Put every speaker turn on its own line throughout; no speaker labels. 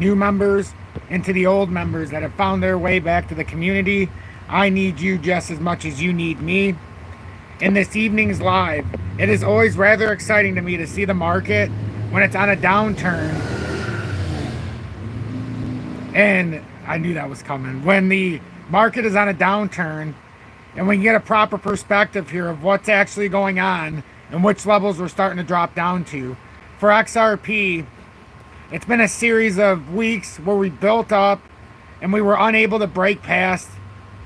new members and to the old members that have found their way back to the community. I need you just as much as you need me. In this evening's live, it is always rather exciting to me to see the market when it's on a downturn. And I knew that was coming. When the market is on a downturn and we can get a proper perspective here of what's actually going on and which levels we're starting to drop down to. For XRP, it's been a series of weeks where we built up and we were unable to break past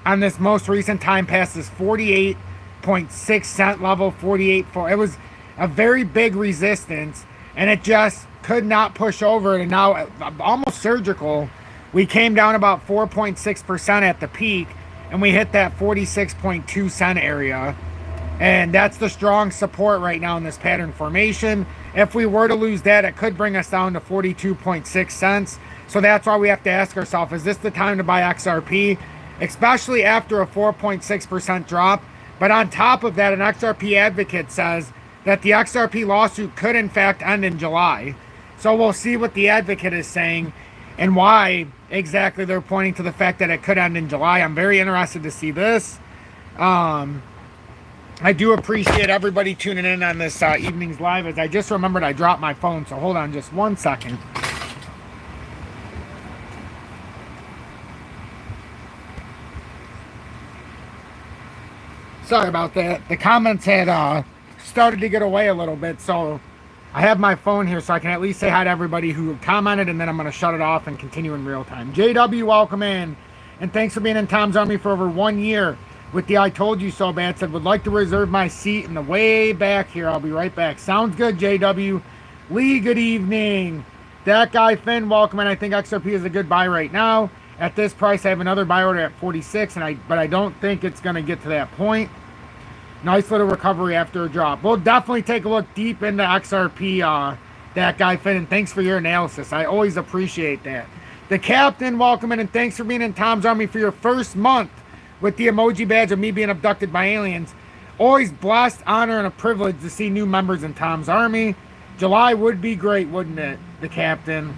on this most recent time past this 48.6 cent level, 48.4. It was a very big resistance and it just could not push over it, and now almost surgical. We came down about 4.6% at the peak and we hit that 46.2 cent area. And that's the strong support right now in this pattern formation. If we were to lose that, it could bring us down to 42.6 cents. So that's why we have to ask ourselves, is this the time to buy XRP? Especially after a 4.6% drop. But on top of that, an XRP advocate says that the XRP lawsuit could in fact end in July. So we'll see what the advocate is saying and why exactly they're pointing to the fact that it could end in July. I'm very interested to see this. I do appreciate everybody tuning in on this evening's live. As I just remembered I dropped my phone, so hold on just 1 second. Sorry about that. The comments had started to get away a little bit, so I have my phone here so I can at least say hi to everybody who commented, and then I'm going to shut it off and continue in real time. JW, welcome in, and thanks for being in Tom's Army for over 1 year. With the I told you so bad, said would like to reserve my seat in the way back here. I'll be right back. Sounds good, JW. Lee, good evening. That guy Finn, welcome in. I think XRP is a good buy right now. At this price, I have another buy order at 46, but I don't think it's going to get to that point. Nice little recovery after a drop. We'll definitely take a look deep into XRP, that guy Finn, and thanks for your analysis. I always appreciate that. The captain, welcome in, and thanks for being in Tom's Army for your first month with the emoji badge of me being abducted by aliens. Always blessed, honor, and a privilege to see new members in Tom's Army. July would be great, wouldn't it? The captain.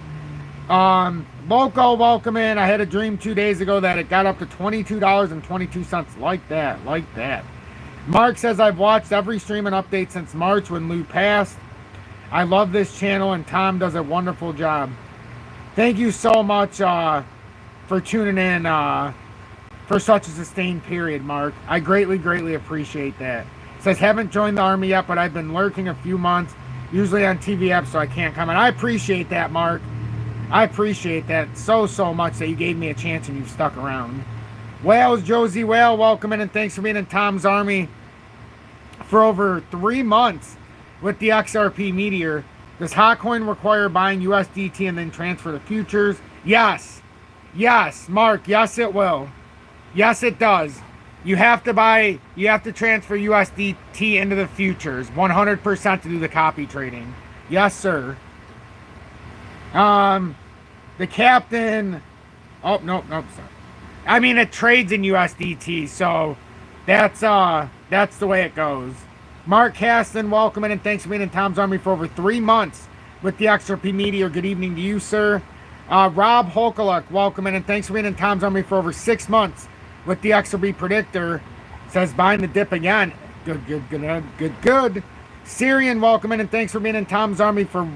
Loco, welcome in. I had a dream 2 days ago that it got up to $22.22. Like that, like that. Mark says, I've watched every stream and update since March when Lou passed. I love this channel and Tom does a wonderful job. Thank you so much for tuning in for such a sustained period, Mark. I greatly, greatly appreciate that. It says, haven't joined the Army yet, but I've been lurking a few months, usually on TV apps, so I can't comment. I appreciate that, Mark. I appreciate that so much that you gave me a chance and you've stuck around. Wales, Josie Whale, welcome in, and thanks for being in Tom's Army for over 3 months with the XRP Meteor. Does HOTCOIN require buying USDT and then transfer to futures? Yes. Yes, Mark, yes it will. Yes, it does. You have to transfer USDT into the futures 100% to do the copy trading. Yes, sir. The captain. Oh, nope, sorry. I mean, it trades in USDT, so that's the way it goes. Mark Caston, welcome in, and thanks for being in Tom's Army for over 3 months with the XRP Meteor. Good evening to you, sir. Rob Holkaluk, welcome in, and thanks for being in Tom's Army for over 6 months with the XRP Predictor. Says buying the dip again. Good. Syrian, welcome in, and thanks for being in Tom's Army for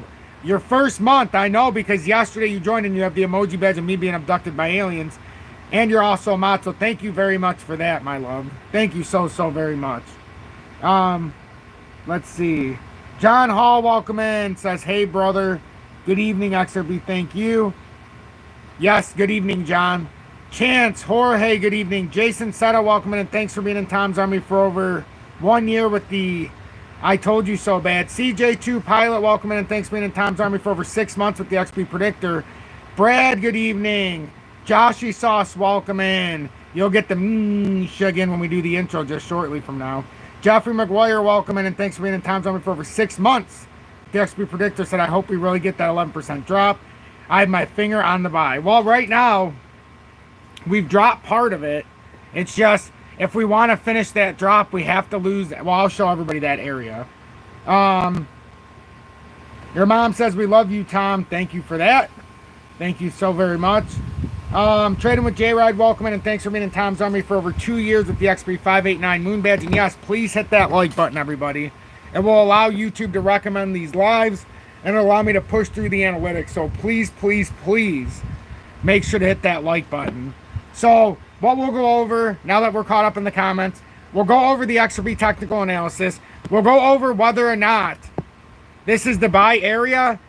your first month. I know, because yesterday you joined and you have the emoji badge of me being abducted by aliens. And you're also a mod, so thank you very much for that, my love. Thank you so very much. Let's see. John Hall, welcome in. Says, hey, brother. Good evening, XRB. Thank you. Yes, good evening, John. Chance, Jorge, good evening. Jason Setta, welcome in, and thanks for being in Tom's Army for over 1 year with the I told you so bad. CJ2 Pilot, welcome in, and thanks for being in Tom's Army for over 6 months with the XP Predictor. Brad, good evening. Joshy Sauce, welcome in. You'll get the again when we do the intro just shortly from now. Jeffrey McGuire, welcome in, and thanks for being in Tom's Army for over 6 months. The XP Predictor said, I hope we really get that 11% drop. I have my finger on the buy. Well, right now, we've dropped part of it. It's just, if we want to finish that drop, we have to lose. Well, I'll show everybody that area. Your mom says, we love you, Tom. Thank you for that. Thank you so very much. Trading with J-Ride, welcome in, and thanks for being in Tom's Army for over 2 years with the XP589 Moon Badge. And yes, please hit that like button, everybody. It will allow YouTube to recommend these lives and allow me to push through the analytics. So please, please, please make sure to hit that like button. So what we'll go over, now that we're caught up in the comments, we'll go over the XRP technical analysis. We'll go over whether or not this is the buy area,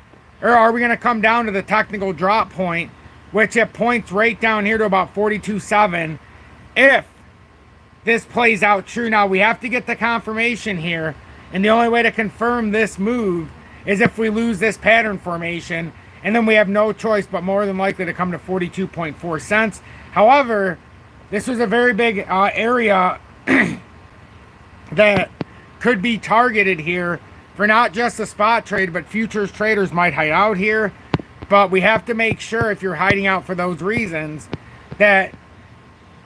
or are we going to come down to the technical drop point, which it points right down here to about 42.7. If this plays out true, now we have to get the confirmation here, and the only way to confirm this move is if we lose this pattern formation, and then we have no choice but more than likely to come to 42.4 cents. However, this was a very big area that could be targeted here for not just a spot trade, but futures traders might hide out here. But we have to make sure, if you're hiding out for those reasons, that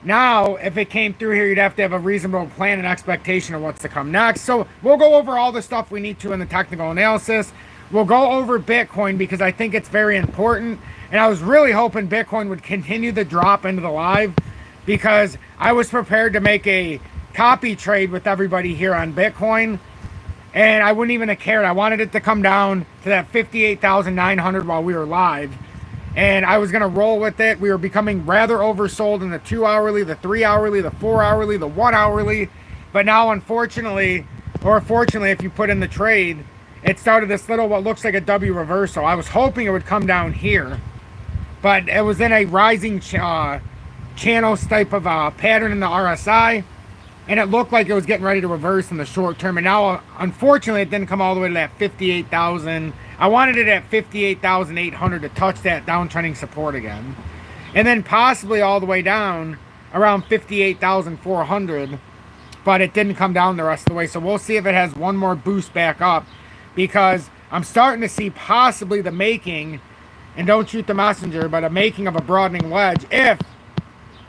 now, if it came through here, you'd have to have a reasonable plan and expectation of what's to come next. So we'll go over all the stuff we need to in the technical analysis. We'll go over Bitcoin because I think it's very important. And I was really hoping Bitcoin would continue the drop into the live, because I was prepared to make a copy trade with everybody here on Bitcoin. And I wouldn't even have cared. I wanted it to come down to that 58,900 while we were live. And I was going to roll with it. We were becoming rather oversold in the 2 hourly, the 3 hourly, the 4 hourly, the 1 hourly. But now, unfortunately, or fortunately, if you put in the trade, it started this little, what looks like a W reversal. I was hoping it would come down here, but it was in a rising channel type of pattern in the RSI. And it looked like it was getting ready to reverse in the short term. And now, unfortunately, it didn't come all the way to that 58,000. I wanted it at 58,800 to touch that downtrending support again. And then possibly all the way down around 58,400. But it didn't come down the rest of the way. So we'll see if it has one more boost back up, because I'm starting to see possibly the making, and don't shoot the messenger, but a making of a broadening wedge if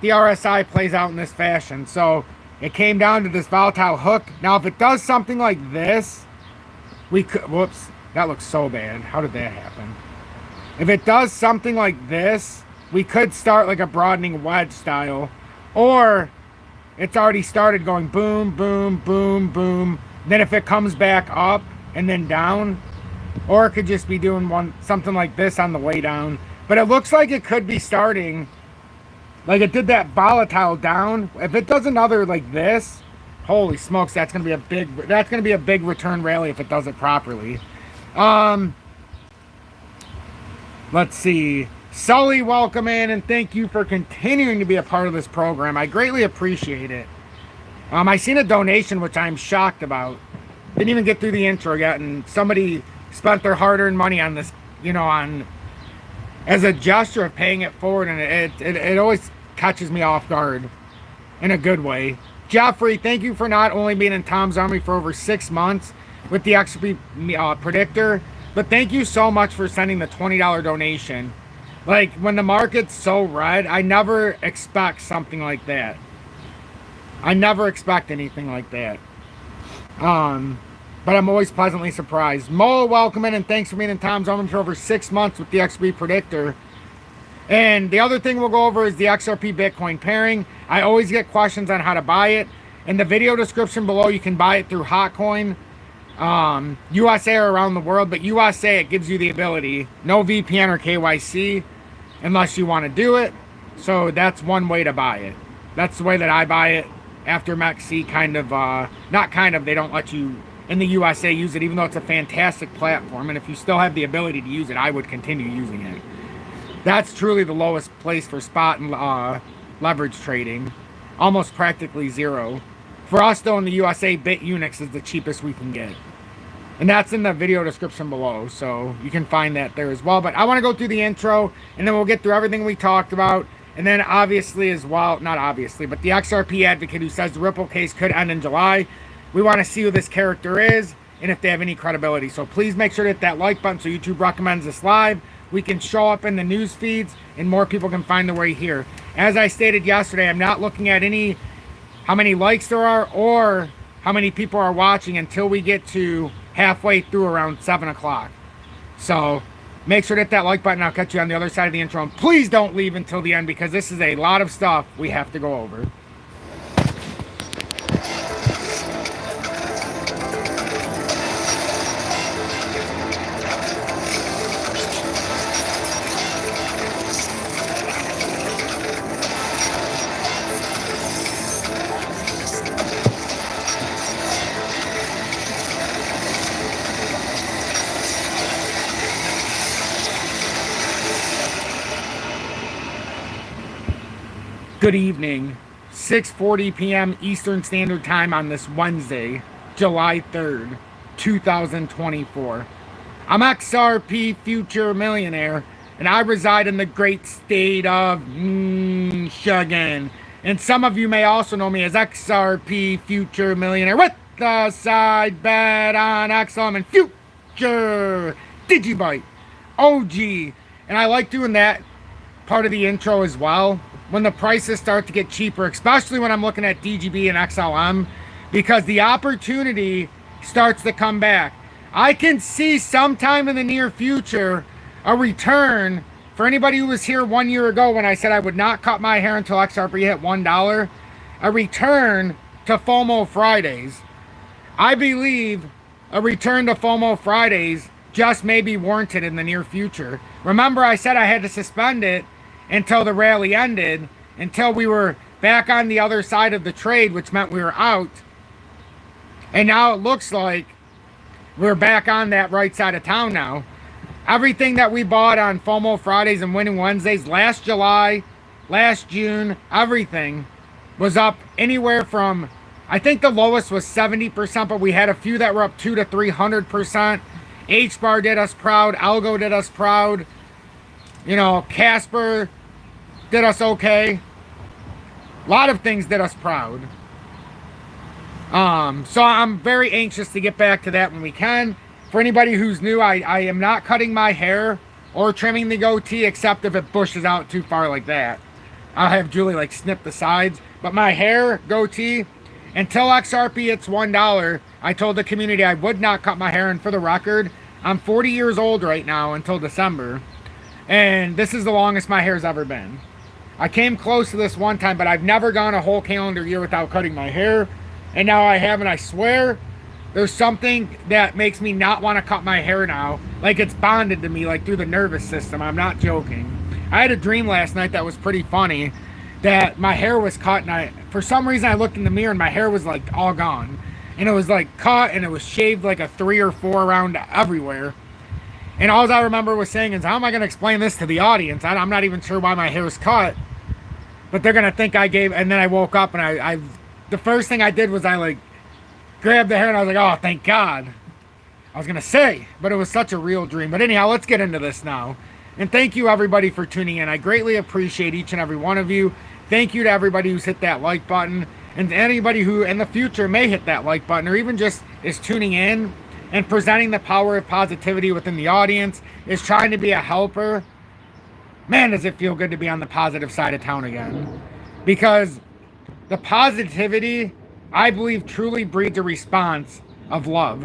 the RSI plays out in this fashion. So it came down to this volatile hook. Now, if it does something like this, we could, whoops, that looks so bad. How did that happen? If it does something like this, we could start like a broadening wedge style. Or it's already started going boom, boom, boom, boom. Then if it comes back up and then down, or it could just be doing something like this on the way down. But it looks like it could be starting like it did that volatile down. If it does another like this, holy smokes, that's gonna be a big return rally if it does it properly. Let's see. Sully, welcome in, and thank you for continuing to be a part of this program. I greatly appreciate it. I seen a donation which I'm shocked about. Didn't even get through the intro yet, and somebody spent their hard-earned money on this, you know, as a gesture of paying it forward, and it always catches me off guard in a good way. Jeffrey, thank you for not only being in Tom's Army for over 6 months with the XP predictor, but thank you so much for sending the $20 donation. Like, when the market's so red, I never expect something like that. I never expect anything like that. But I'm always pleasantly surprised. Mo, welcome in, and thanks for being in Tom's Army for over 6 months with the XP predictor. And the other thing we'll go over is the XRP Bitcoin pairing. I always get questions on how to buy it. In the video description below, you can buy it through HOTCOIN. USA or around the world, but USA, it gives you the ability. No VPN or KYC unless you want to do it. So that's one way to buy it. That's the way that I buy it. After MEXC they don't let you in the USA use it, even though it's a fantastic platform. And if you still have the ability to use it, I would continue using it. That's truly the lowest place for spot and leverage trading. Almost practically zero. For us, though, in the USA, BITUNIX is the cheapest we can get. And that's in the video description below, so you can find that there as well. But I want to go through the intro, and then we'll get through everything we talked about. And then obviously as well, not obviously, but the XRP advocate who says the Ripple case could end in July. We want to see who this character is and if they have any credibility. So please make sure to hit that like button so YouTube recommends this live. We can show up in the news feeds and more people can find their way here. As I stated yesterday, I'm not looking at how many likes there are or how many people are watching until we get to halfway through around 7 o'clock. So Make sure to hit that like button. I'll catch you on the other side of the intro. And please don't leave until the end because this is a lot of stuff we have to go over. Good evening, 6:40 p.m. Eastern Standard Time on this Wednesday, July 3rd, 2024. I'm XRP Future Millionaire, and I reside in the great state of Michigan. And some of you may also know me as XRP Future Millionaire with the side bet on XLM and Future DigiByte OG. And I like doing that part of the intro as well when the prices start to get cheaper, especially when I'm looking at DGB and XLM, because the opportunity starts to come back. I can see sometime in the near future a return for anybody who was here 1 year ago when I said I would not cut my hair until XRP hit $1, a return to FOMO Fridays. I believe a return to FOMO Fridays just may be warranted in the near future. Remember, I said I had to suspend it until the rally ended, until we were back on the other side of the trade, which meant we were out. And now it looks like we're back on that right side of town now. Everything that we bought on FOMO Fridays and Winning Wednesdays last July, last June, everything was up anywhere from, I think the lowest was 70%, but we had a few that were up 200 to 300%. H-Bar did us proud. Algo did us proud. You know, Casper did us okay. A lot of things did us proud. So I'm very anxious to get back to that when we can. For anybody who's new, I am not cutting my hair or trimming the goatee, except if it bushes out too far like that. I'll have Julie like snip the sides. But my hair, goatee, until XRP hits $1, I told the community I would not cut my hair. And for the record, I'm 40 years old right now until December. And this is the longest my hair's ever been. I came close to this one time, but I've never gone a whole calendar year without cutting my hair. And now I have, and I swear there's something that makes me not want to cut my hair now. Like it's bonded to me, like through the nervous system. I'm not joking. I had a dream last night that was pretty funny, that my hair was cut, and for some reason I looked in the mirror and my hair was like all gone. And it was like cut, and it was shaved like a 3 or 4 around everywhere. And all I remember was saying is, how am I going to explain this to the audience? I'm not even sure why my hair is cut. But they're going to think I gave... And then I woke up, and I the first thing I did was I, like, grabbed the hair, and I was like, oh, thank God. I was going to say, but it was such a real dream. But anyhow, let's get into this now. And thank you, everybody, for tuning in. I greatly appreciate each and every one of you. Thank you to everybody who's hit that like button. And to anybody who, in the future, may hit that like button, or even just is tuning in and presenting the power of positivity within the audience, is trying to be a helper. Man, does it feel good to be on the positive side of town again. Because the positivity, I believe, truly breeds a response of love.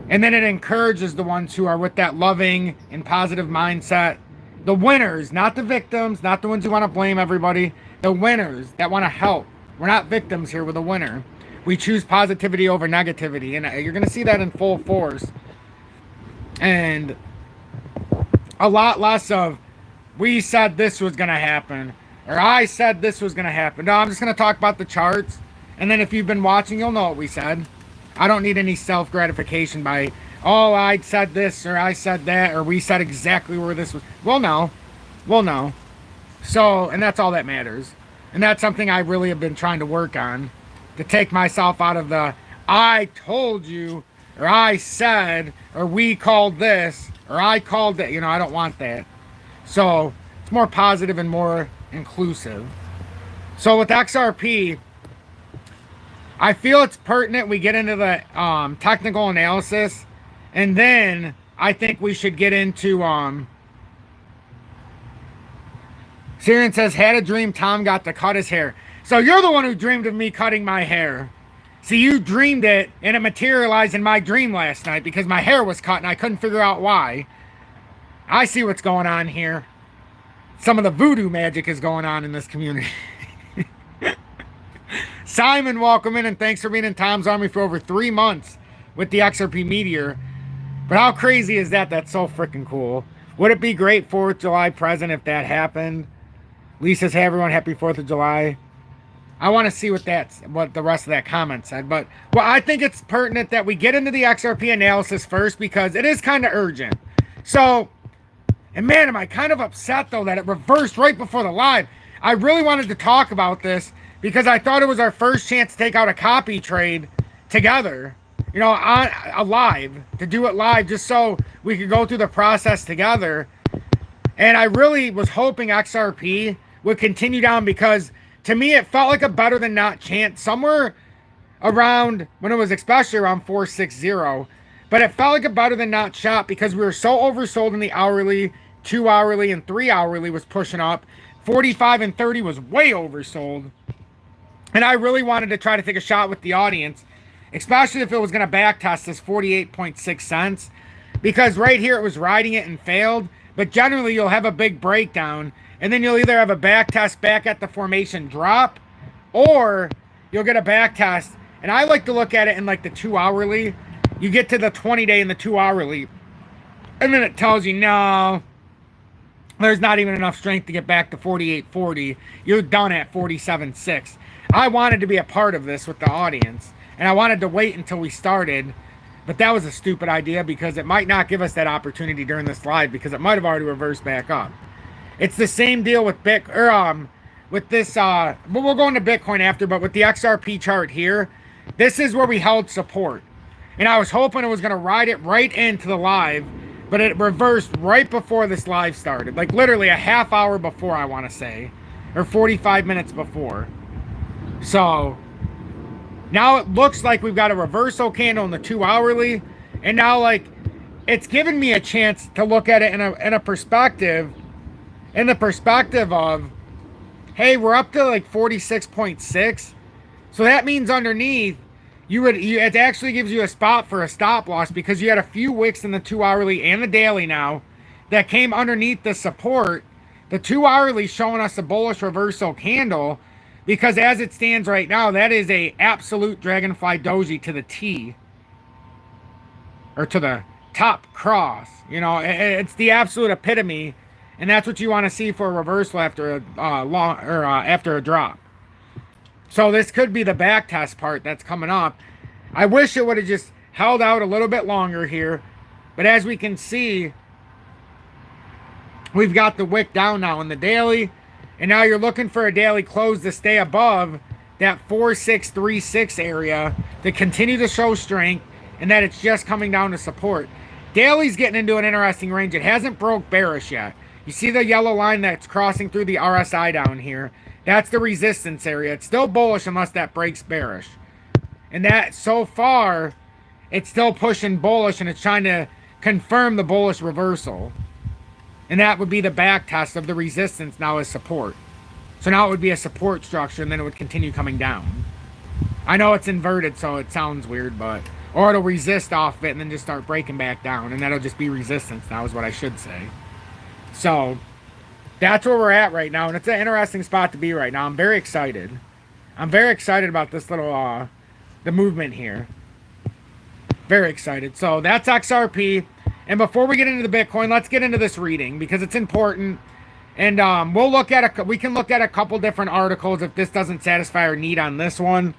And then it encourages the ones who are with that loving and positive mindset. The winners, not the victims, not the ones who want to blame everybody. The winners that want to help. We're not victims here, we're the winner. We choose positivity over negativity, and you're going to see that in full force. And a lot less of, we said this was going to happen, or I said this was going to happen. No, I'm just going to talk about the charts, and then if you've been watching, you'll know what we said. I don't need any self-gratification by, oh, I said this, or I said that, or we said exactly where this was. We'll know. We'll know. So, and that's all that matters. And that's something I really have been trying to work on. To take myself out of the, I told you, or I said, or we called this, or I called that. You know, I don't want that. So it's more positive and more inclusive. So with XRP, I feel it's pertinent we get into the technical analysis, and then I think we should get into Syrian says, had a dream Tom got to cut his hair. So you're the one who dreamed of me cutting my hair. See, you dreamed it, and it materialized in my dream last night because my hair was cut, and I couldn't figure out why. I see what's going on here. Some of the voodoo magic is going on in this community. Simon, welcome in, and thanks for being in Tom's Army for over 3 months with the XRP Meteor. But how crazy is that? That's so freaking cool. Would it be great 4th of July present if that happened? Lee says, hey everyone, happy 4th of July. I want to see what the rest of that comment said. But well, I think it's pertinent that we get into the XRP analysis first because it is kind of urgent. So, and man, am I kind of upset though that it reversed right before the live. I really wanted to talk about this because I thought it was our first chance to take out a copy trade together. You know, on a live, to do it live just so we could go through the process together. And I really was hoping XRP would continue down because to me, it felt like a better than not chance somewhere around when it was especially around 460. But it felt like a better than not shot because we were so oversold in the hourly, 2 hourly, and 3 hourly was pushing up. 45 and 30 was way oversold. And I really wanted to try to take a shot with the audience, especially if it was going to backtest this 48.6 cents. Because right here it was riding it and failed. But generally you'll have a big breakdown. And then you'll either have a back test back at the formation drop, or you'll get a back test. And I like to look at it in like the 2 hourly. You get to the 20-day in the 2 hourly, and then it tells you, no, there's not even enough strength to get back to 48.40. You're done at 47.6. I wanted to be a part of this with the audience, and I wanted to wait until we started. But that was a stupid idea because it might not give us that opportunity during this live because it might have already reversed back up. It's the same deal with with this, but we'll go into Bitcoin after, but with the XRP chart here, this is where we held support. And I was hoping it was going to ride it right into the live, but it reversed right before this live started. Like literally a half hour before, I want to say, or 45 minutes before. So now it looks like we've got a reversal candle in the 2 hourly. And now like it's given me a chance to look at it in a perspective. In the perspective of, hey, we're up to like 46.6. So that means underneath, it actually gives you a spot for a stop loss because you had a few wicks in the 2 hourly and the daily now that came underneath the support. The 2 hourly showing us a bullish reversal candle because as it stands right now, that is a absolute Dragonfly Doji to the T. Or to the top cross. You know, it's the absolute epitome. And that's what you want to see for a reversal after after a drop. So this could be the back test part that's coming up. I wish it would have just held out a little bit longer here. But as we can see, we've got the wick down now in the daily. And now you're looking for a daily close to stay above that 4636 area to continue to show strength. And that it's just coming down to support. Daily's getting into an interesting range. It hasn't broke bearish yet. You see the yellow line that's crossing through the RSI down here? That's the resistance area. It's still bullish unless that breaks bearish. And that, so far, it's still pushing bullish and it's trying to confirm the bullish reversal. And that would be the back test of the resistance now as support. So now it would be a support structure and then it would continue coming down. I know it's inverted, so it sounds weird, but... Or it'll resist off it and then just start breaking back down. And that'll just be resistance now is what I should say. So, that's where we're at right now. And it's an interesting spot to be right now. I'm very excited. I'm very excited about this little, the movement here. Very excited. So, that's XRP. And before we get into the Bitcoin, let's get into this reading. Because it's important. And we can look at a couple different articles if this doesn't satisfy our need on this one.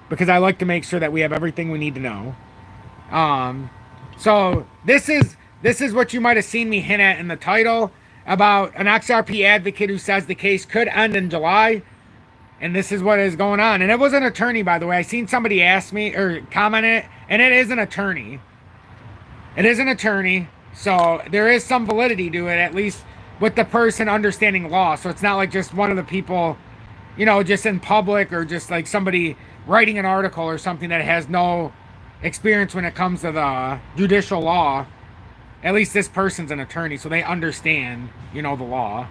Because I like to make sure that we have everything we need to know. So, this is what you might have seen me hint at in the title about an XRP advocate who says the case could end in July. And this is what is going on. And it was an attorney, by the way. I seen somebody ask me or comment it. And it is an attorney. It is an attorney. So there is some validity to it, at least with the person understanding law. So it's not like just one of the people, you know, just in public or just like somebody writing an article or something that has no experience when it comes to the judicial law. At least this person's an attorney, so they understand, you know, the law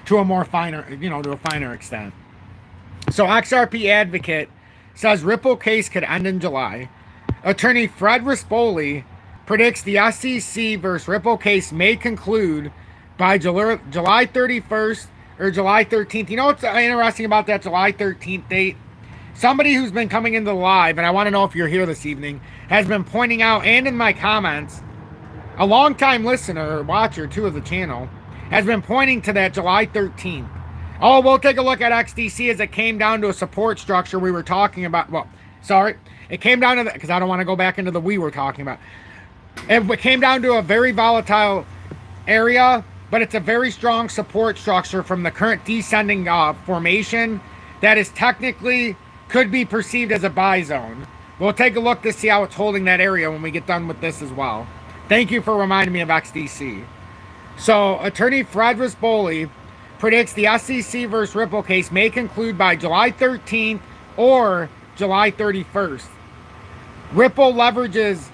to a more finer, you know, to a finer extent. So XRP advocate says Ripple case could end in July. Attorney Fred Rispoli predicts the SEC versus Ripple case may conclude by July 31st or July 13th. You know what's interesting about that July 13th date? Somebody who's been coming into the live, and I want to know if you're here this evening, has been pointing out, and in my comments, a longtime listener or watcher too of the channel, has been pointing to that July 13th. Oh, we'll take a look at XDC as it came down to a support structure we were talking about. Well, sorry. It came down to that, because I don't want to go back into the we were talking about. It came down to a very volatile area, but it's a very strong support structure from the current descending formation that is technically could be perceived as a buy zone. We'll take a look to see how it's holding that area when we get done with this as well. Thank you for reminding me of XDC. So, attorney Fred Rispoli predicts the SEC versus Ripple case may conclude by July 13th or July 31st. Ripple leverages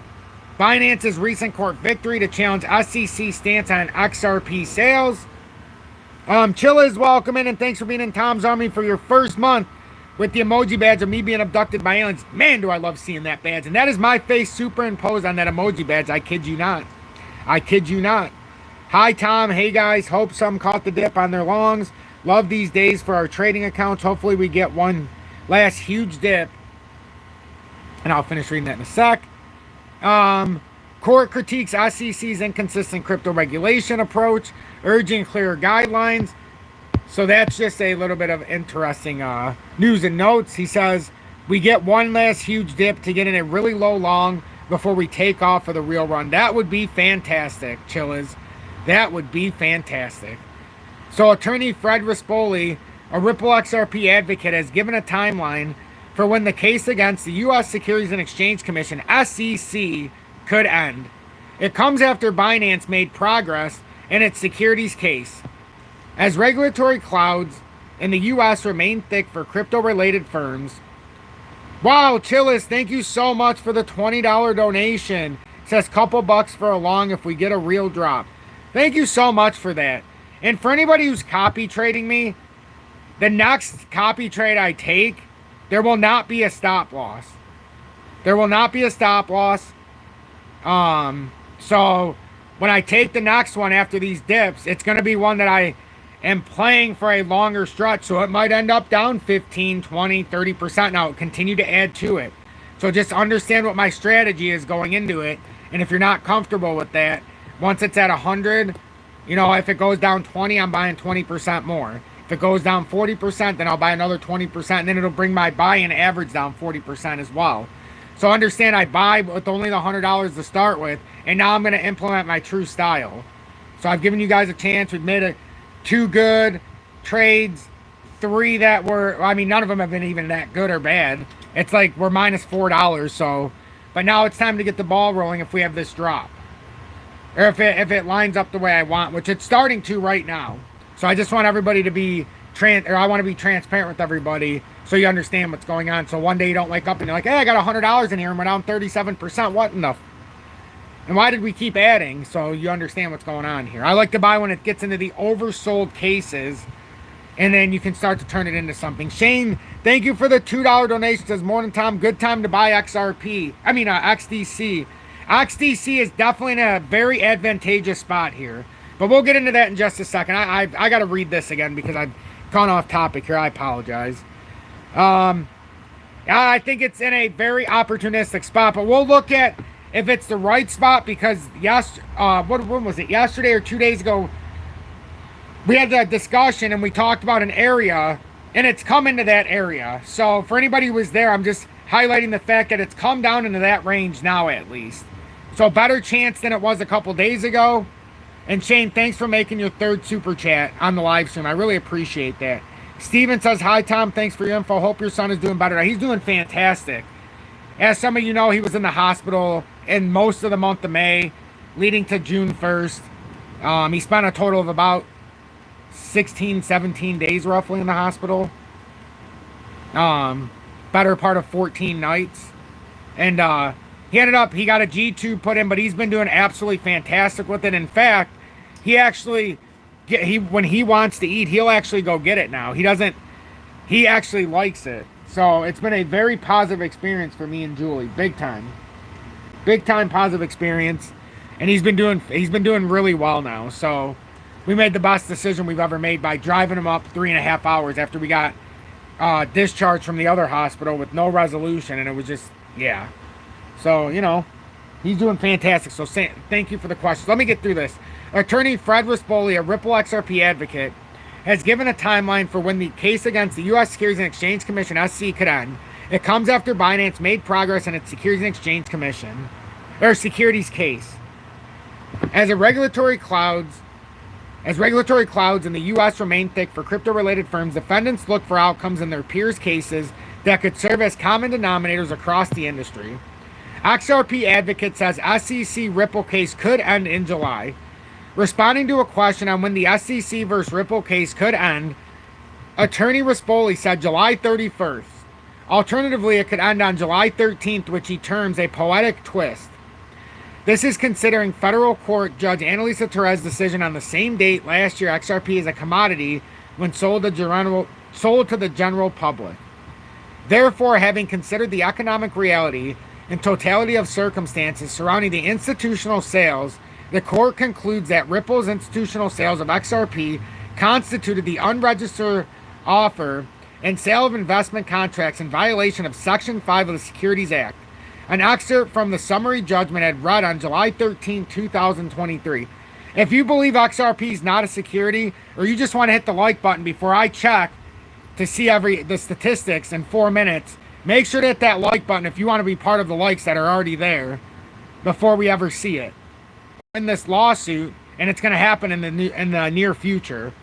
Binance's recent court victory to challenge SEC stance on XRP sales. Chilla is welcome in, and thanks for being in Tom's Army for your first month with the emoji badge of me being abducted by aliens. Man, do I love seeing that badge. And that is my face superimposed on that emoji badge. I kid you not. I kid you not. Hi, Tom. Hey, guys. Hope some caught the dip on their longs. Love these days for our trading accounts. Hopefully we get one last huge dip. And I'll finish reading that in a sec. Court critiques SEC's inconsistent crypto regulation approach, urging clearer guidelines. So that's just a little bit of interesting news and notes. He says, we get one last huge dip to get in a really low long before we take off for the real run. That would be fantastic, Chillas. That would be fantastic. So attorney Fred Rispoli, a Ripple XRP advocate, has given a timeline for when the case against the U.S. Securities and Exchange Commission, SEC, could end. It comes after Binance made progress in its securities case. As regulatory clouds in the U.S. remain thick for crypto-related firms. Wow, Chillis, thank you so much for the $20 donation. Says couple bucks for a long if we get a real drop. Thank you so much for that. And for anybody who's copy trading me, the next copy trade I take, there will not be a stop loss. There will not be a stop loss. So when I take the next one after these dips, it's going to be one that I am playing for a longer stretch. So it might end up down 15, 20, 30%. Now continue to add to it. So just understand what my strategy is going into it. And if you're not comfortable with that, once it's at 100, you know, if it goes down 20, I'm buying 20% more. If it goes down 40%, then I'll buy another 20%. And then it'll bring my buy-in average down 40% as well. So understand I buy with only the $100 to start with. And now I'm going to implement my true style. So I've given you guys a chance. We've made 2 good trades. 3 that were, I mean, none of them have been even that good or bad. It's like we're minus $4. So, but now it's time to get the ball rolling if we have this drop. Or if it lines up the way I want, which it's starting to right now. So I just want everybody to be I want to be transparent with everybody so you understand what's going on. So one day you don't wake up and you're like, hey, I got $100 in here and we're down 37%. What in the? And why did we keep adding? So you understand what's going on here. I like to buy when it gets into the oversold cases, and then you can start to turn it into something. Shane, thank you for the $2 donation. Says, morning, Tom. Good time to buy XRP. I mean, XDC. XDC is definitely in a very advantageous spot here. But we'll get into that in just a second. I got to read this again because I've gone off topic here. I apologize. I think it's in a very opportunistic spot. But we'll look at if it's the right spot because when was it? Yesterday or 2 days ago, we had that discussion and we talked about an area. And it's come into that area. So for anybody who was there, I'm just highlighting the fact that it's come down into that range now at least. So better chance than it was a couple days ago. And Shane, thanks for making your 3rd super chat on the live stream. I really appreciate that. Steven says, hi, Tom. Thanks for your info. Hope your son is doing better. He's doing fantastic. As some of you know, he was in the hospital in most of the month of May, leading to June 1st. He spent a total of about 16, 17 days roughly in the hospital. Better part of 14 nights. And he got a G2 put in, but he's been doing absolutely fantastic with it. In fact, he actually, when he wants to eat, he'll actually go get it now. He actually likes it. So it's been a very positive experience for me and Julie, big time. big time positive experience, and he's been doing really well now. So we made the best decision we've ever made by driving him up 3.5 hours after we got discharged from the other hospital with no resolution, and it was just, yeah. So, you know, he's doing fantastic. So thank you for the question. Let me get through this. Attorney Fred Rispoli, a Ripple XRP advocate, has given a timeline for when the case against the U.S. Securities and Exchange Commission, SEC, could end. It comes after Binance made progress in its Securities and Exchange Commission, or securities case. As regulatory clouds in the U.S. remain thick for crypto-related firms, defendants look for outcomes in their peers' cases that could serve as common denominators across the industry. XRP advocate says SEC Ripple case could end in July. Responding to a question on when the SEC versus Ripple case could end, Attorney Rispoli said July 31st. Alternatively, it could end on July 13th, which he terms a poetic twist. This is considering federal court Judge Annalisa Torres' decision on the same date last year XRP as a commodity when sold to the general public. Therefore, having considered the economic reality and totality of circumstances surrounding the institutional sales, the court concludes that Ripple's institutional sales of XRP constituted the unregistered offer and sale of investment contracts in violation of Section 5 of the Securities Act. An excerpt from the summary judgment had read on July 13, 2023. If you believe XRP is not a security, or you just want to hit the like button before I check to see the statistics in 4 minutes, make sure to hit that like button if you want to be part of the likes that are already there before we ever see it. In this lawsuit, and it's going to happen in the near future,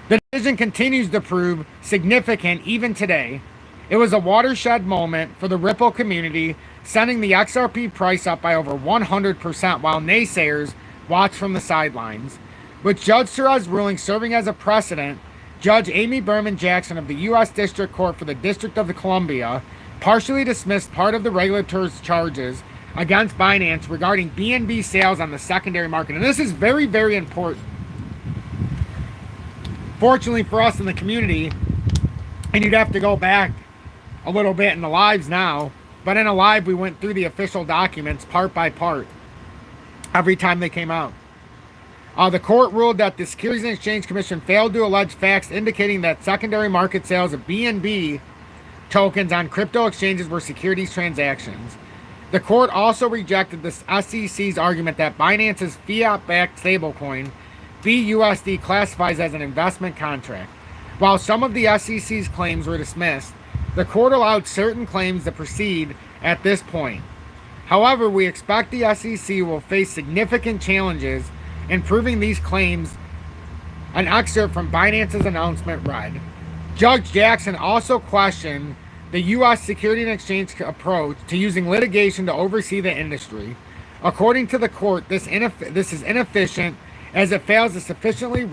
the decision continues to prove significant even today. It was a watershed moment for the Ripple community, sending the XRP price up by over 100% while naysayers watched from the sidelines. With Judge Torres' ruling serving as a precedent, Judge Amy Berman Jackson of the U.S. District Court for the District of Columbia partially dismissed part of the regulator's charges against Binance regarding BNB sales on the secondary market. And this is very, very important. Fortunately for us in the community, and you'd have to go back a little bit in the lives now, but in a live we went through the official documents part by part every time they came out. The court ruled that the Securities and Exchange Commission failed to allege facts indicating that secondary market sales of BNB tokens on crypto exchanges were securities transactions. The court also rejected the SEC's argument that Binance's fiat-backed stablecoin, BUSD, classifies as an investment contract. While some of the SEC's claims were dismissed, the court allowed certain claims to proceed at this point. However, we expect the SEC will face significant challenges in proving these claims. An excerpt from Binance's announcement read, Judge Jackson also questioned the U.S. Securities and Exchange approach to using litigation to oversee the industry. According to the court, this is inefficient as it fails to sufficiently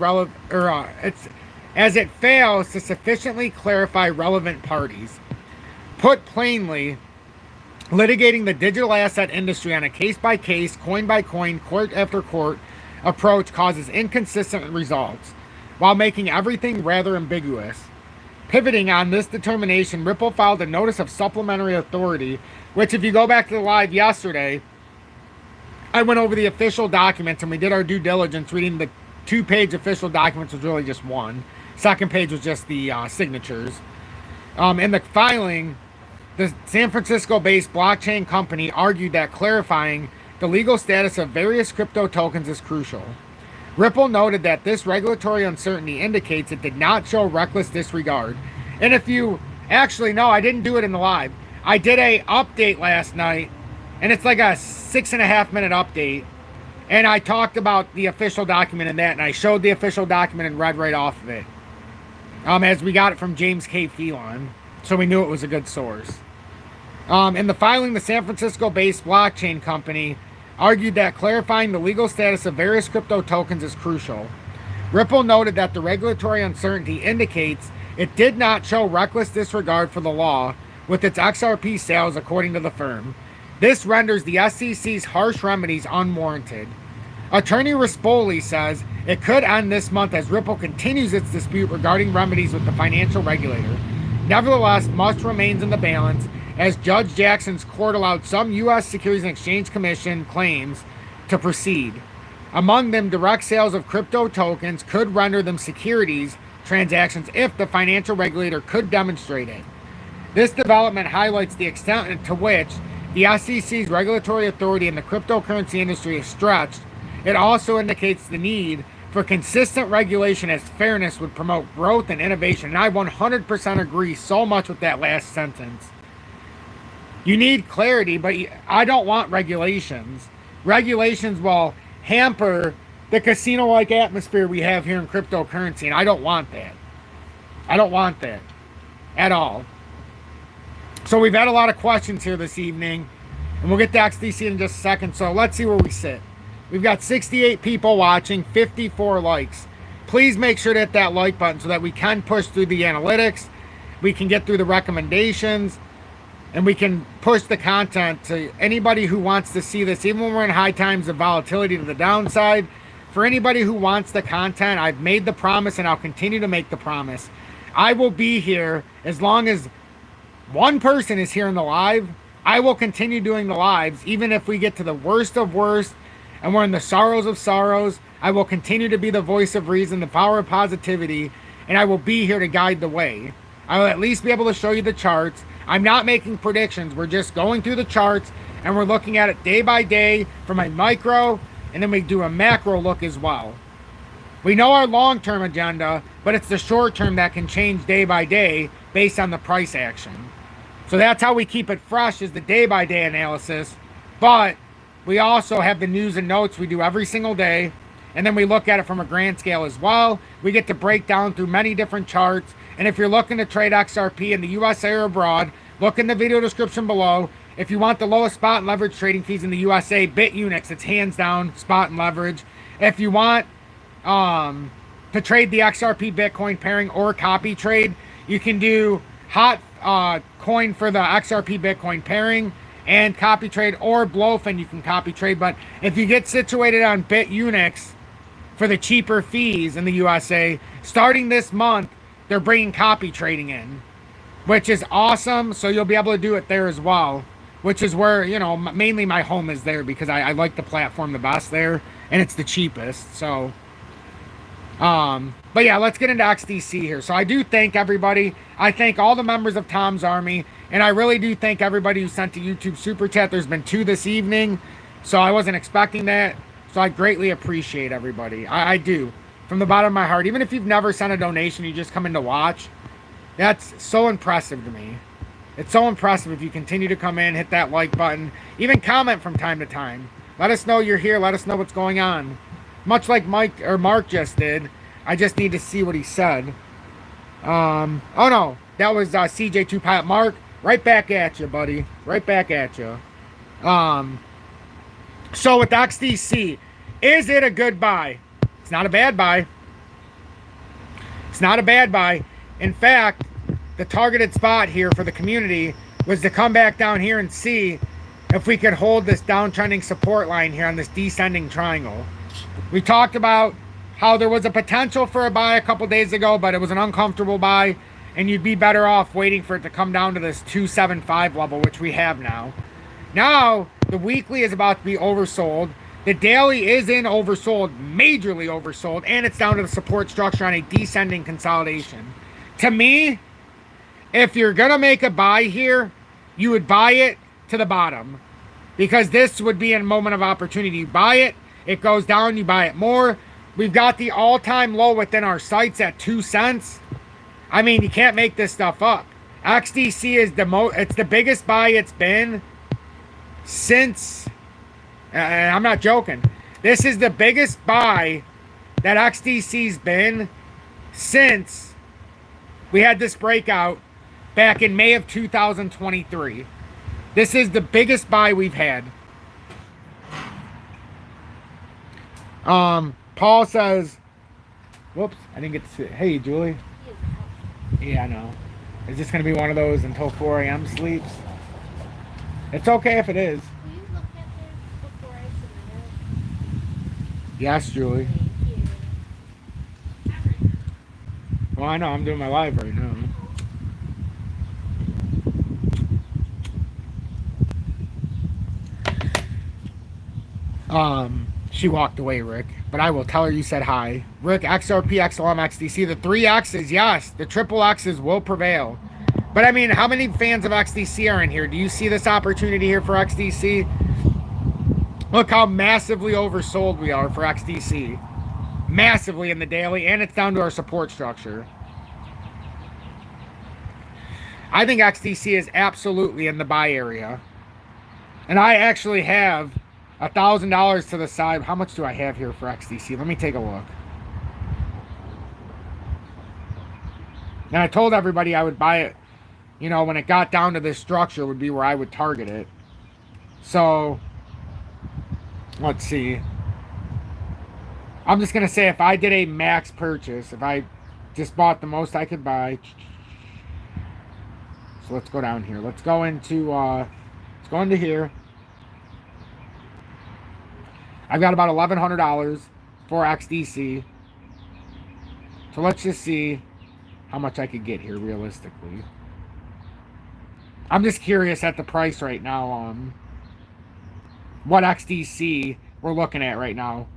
clarify relevant parties. Put plainly, litigating the digital asset industry on a case-by-case, coin-by-coin, court-after-court approach causes inconsistent results, while making everything rather ambiguous. Pivoting on this determination, Ripple filed a notice of supplementary authority, which, if you go back to the live yesterday, I went over the official documents and we did our due diligence reading the 2-page official documents, was really just one. Second page was just the signatures. In the filing, the San Francisco-based blockchain company argued that clarifying the legal status of various crypto tokens is crucial. Ripple noted that this regulatory uncertainty indicates it did not show reckless disregard. And if you actually know, I didn't do it in the live. I did a update last night, and it's like a 6.5-minute update. And I talked about the official document in that, and I showed the official document and read right off of it. As we got it from James K. Phelan, so we knew it was a good source. In the filing, the San Francisco-based blockchain company argued that clarifying the legal status of various crypto tokens is crucial. Ripple noted that the regulatory uncertainty indicates it did not show reckless disregard for the law with its XRP sales, according to the firm. This renders the SEC's harsh remedies unwarranted. Attorney Rispoli says it could end this month as Ripple continues its dispute regarding remedies with the financial regulator. Nevertheless, much remains in the balance as Judge Jackson's court allowed some U.S. Securities and Exchange Commission claims to proceed. Among them, direct sales of crypto tokens could render them securities transactions if the financial regulator could demonstrate it. This development highlights the extent to which the SEC's regulatory authority in the cryptocurrency industry is stretched. It also indicates the need for consistent regulation, as fairness would promote growth and innovation. And I 100% agree so much with that last sentence. You need clarity, but I don't want regulations. Regulations will hamper the casino-like atmosphere we have here in cryptocurrency, and I don't want that. I don't want that at all. So we've had a lot of questions here this evening, and we'll get to XDC in just a second. So let's see where we sit. We've got 68 people watching, 54 likes. Please make sure to hit that like button so that we can push through the analytics, we can get through the recommendations, and we can push the content to anybody who wants to see this, even when we're in high times of volatility to the downside. For anybody who wants the content, I've made the promise and I'll continue to make the promise. I will be here as long as one person is here in the live. I will continue doing the lives, even if we get to the worst of worst and we're in the sorrows of sorrows. I will continue to be the voice of reason, the power of positivity, and I will be here to guide the way. I will at least be able to show you the charts. I'm not making predictions. We're just going through the charts and we're looking at it day by day from a micro, and then we do a macro look as well. We know our long-term agenda, but it's the short-term that can change day by day based on the price action. So that's how we keep it fresh, is the day-by-day analysis. But we also have the news and notes we do every single day, and then we look at it from a grand scale as well. We get to break down through many different charts. And if you're looking to trade XRP in the USA or abroad, look in the video description below. If you want the lowest spot and leverage trading fees in the USA, BITUNIX, it's hands down spot and leverage. If you want to trade the XRP Bitcoin pairing or copy trade, you can do HOTCOIN for the XRP Bitcoin pairing and copy trade, or BLOFIN you can copy trade. But if you get situated on BITUNIX for the cheaper fees in the USA, starting this month, they're bringing copy trading in, which is awesome. So you'll be able to do it there as well, which is where, you know, mainly my home is there because I like the platform the best there and it's the cheapest. So, but yeah, let's get into XDC here. So I do thank everybody. I thank all the members of Tom's Army, and I really do thank everybody who sent to YouTube Super Chat. There's been 2 this evening, so I wasn't expecting that. So I greatly appreciate everybody. I do. From the bottom of my heart. Even if you've never sent a donation, you just come in to watch, that's so impressive to me. It's so impressive if you continue to come in, hit that like button, even comment from time to time. Let us know you're here. Let us know what's going on. Much like Mark just did. I just need to see what he said. Oh no, that was CJ2 Pilot. Mark, right back at you, buddy. Right back at you. So with XDC, is it a good buy? It's not a bad buy. It's not a bad buy. In fact, the targeted spot here for the community was to come back down here and see if we could hold this downtrending support line here on this descending triangle. We talked about how there was a potential for a buy a couple days ago, but it was an uncomfortable buy, and you'd be better off waiting for it to come down to this 275 level, which we have now. Now, the weekly is about to be oversold. The daily is in oversold, majorly oversold, and it's down to the support structure on a descending consolidation. To me, if you're going to make a buy here, you would buy it to the bottom, because this would be a moment of opportunity. You buy it, it goes down, you buy it more. We've got the all-time low within our sights at 2 cents. I mean, you can't make this stuff up. XDC is it's the biggest buy it's been since... I'm not joking. This is the biggest buy that XDC's been since we had this breakout back in May of 2023. This is the biggest buy we've had. Paul says, whoops, I didn't get to see it. Hey, Julie. Yeah, I know. Is this going to be one of those until 4 a.m. sleeps? It's okay if it is. Yes, Julie. Well, I know. I'm doing my live right now. She walked away, Rick, but I will tell her you said hi. Rick, XRP, XLM, XDC, the 3 X's, yes, the triple X's will prevail. But I mean, how many fans of XDC are in here? Do you see this opportunity here for XDC? Look how massively oversold we are for XDC. Massively in the daily, and it's down to our support structure. I think XDC is absolutely in the buy area. And I actually have $1,000 to the side. How much do I have here for XDC? Let me take a look. And I told everybody I would buy it, you know, when it got down to this structure would be where I would target it. So, let's see. I'm just going to say if I did a max purchase, if I just bought the most I could buy. So let's go down here. Let's go into here. I've got about $1,100 for XDC. So let's just see how much I could get here realistically. I'm just curious at the price right now. What XDC we're looking at right now.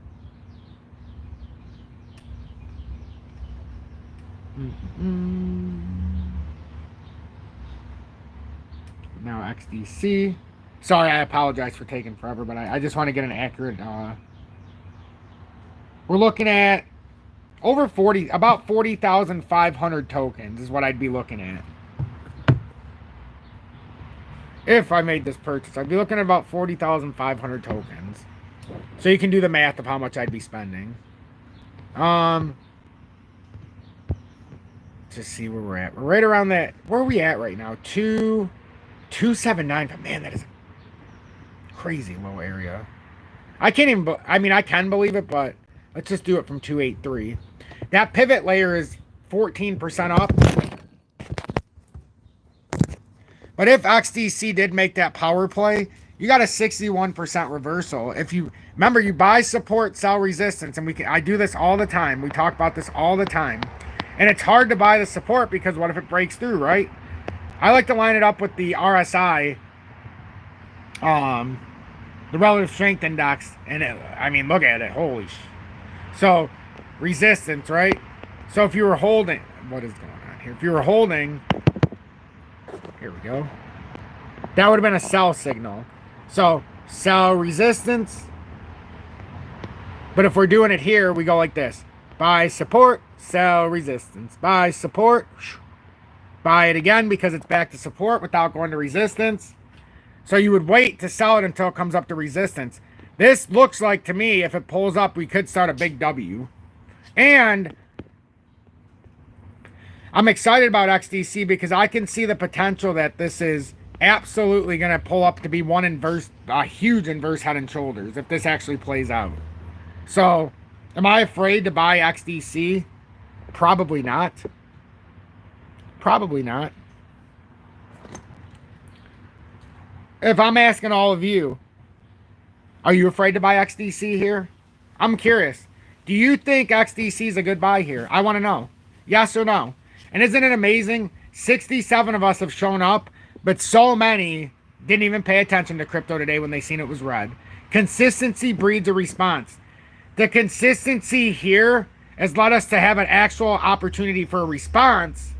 Now XDC. Sorry, I apologize for taking forever, but I just want to get an accurate. We're looking at over 40, about 40,500 tokens is what I'd be looking at. If I made this purchase, I'd be looking at about 40,500 tokens. So you can do the math of how much I'd be spending. Just see where we're at. We're right around that. Where are we at right now? 279. But man, that is a crazy low area. I can't even. I mean, I can believe it, but let's just do it from 283. That pivot layer is 14% up. But if XDC did make that power play, you got a 61% reversal. If you remember, you buy support, sell resistance, and I do this all the time. We talk about this all the time. And it's hard to buy the support because what if it breaks through, right? I like to line it up with the RSI, the relative strength index, and I mean, look at it, holy so resistance, right? So if you were holding, what is going on here? If you were holding, here we go, that would have been a sell signal. So sell resistance, but if we're doing it here, we go like this: buy support, sell resistance, buy support, buy it again because it's back to support without going to resistance. So you would wait to sell it until it comes up to resistance. This looks like, to me, if it pulls up, we could start a big W. And I'm excited about XDC because I can see the potential that this is absolutely going to pull up to be a huge inverse head and shoulders if this actually plays out. So, am I afraid to buy XDC? Probably not. Probably not. If I'm asking all of you, are you afraid to buy XDC here? I'm curious. Do you think XDC is a good buy here? I want to know. Yes or no? And isn't it amazing? 67 of us have shown up, but so many didn't even pay attention to crypto today when they seen it was red. Consistency breeds a response. The consistency here has led us to have an actual opportunity for a response,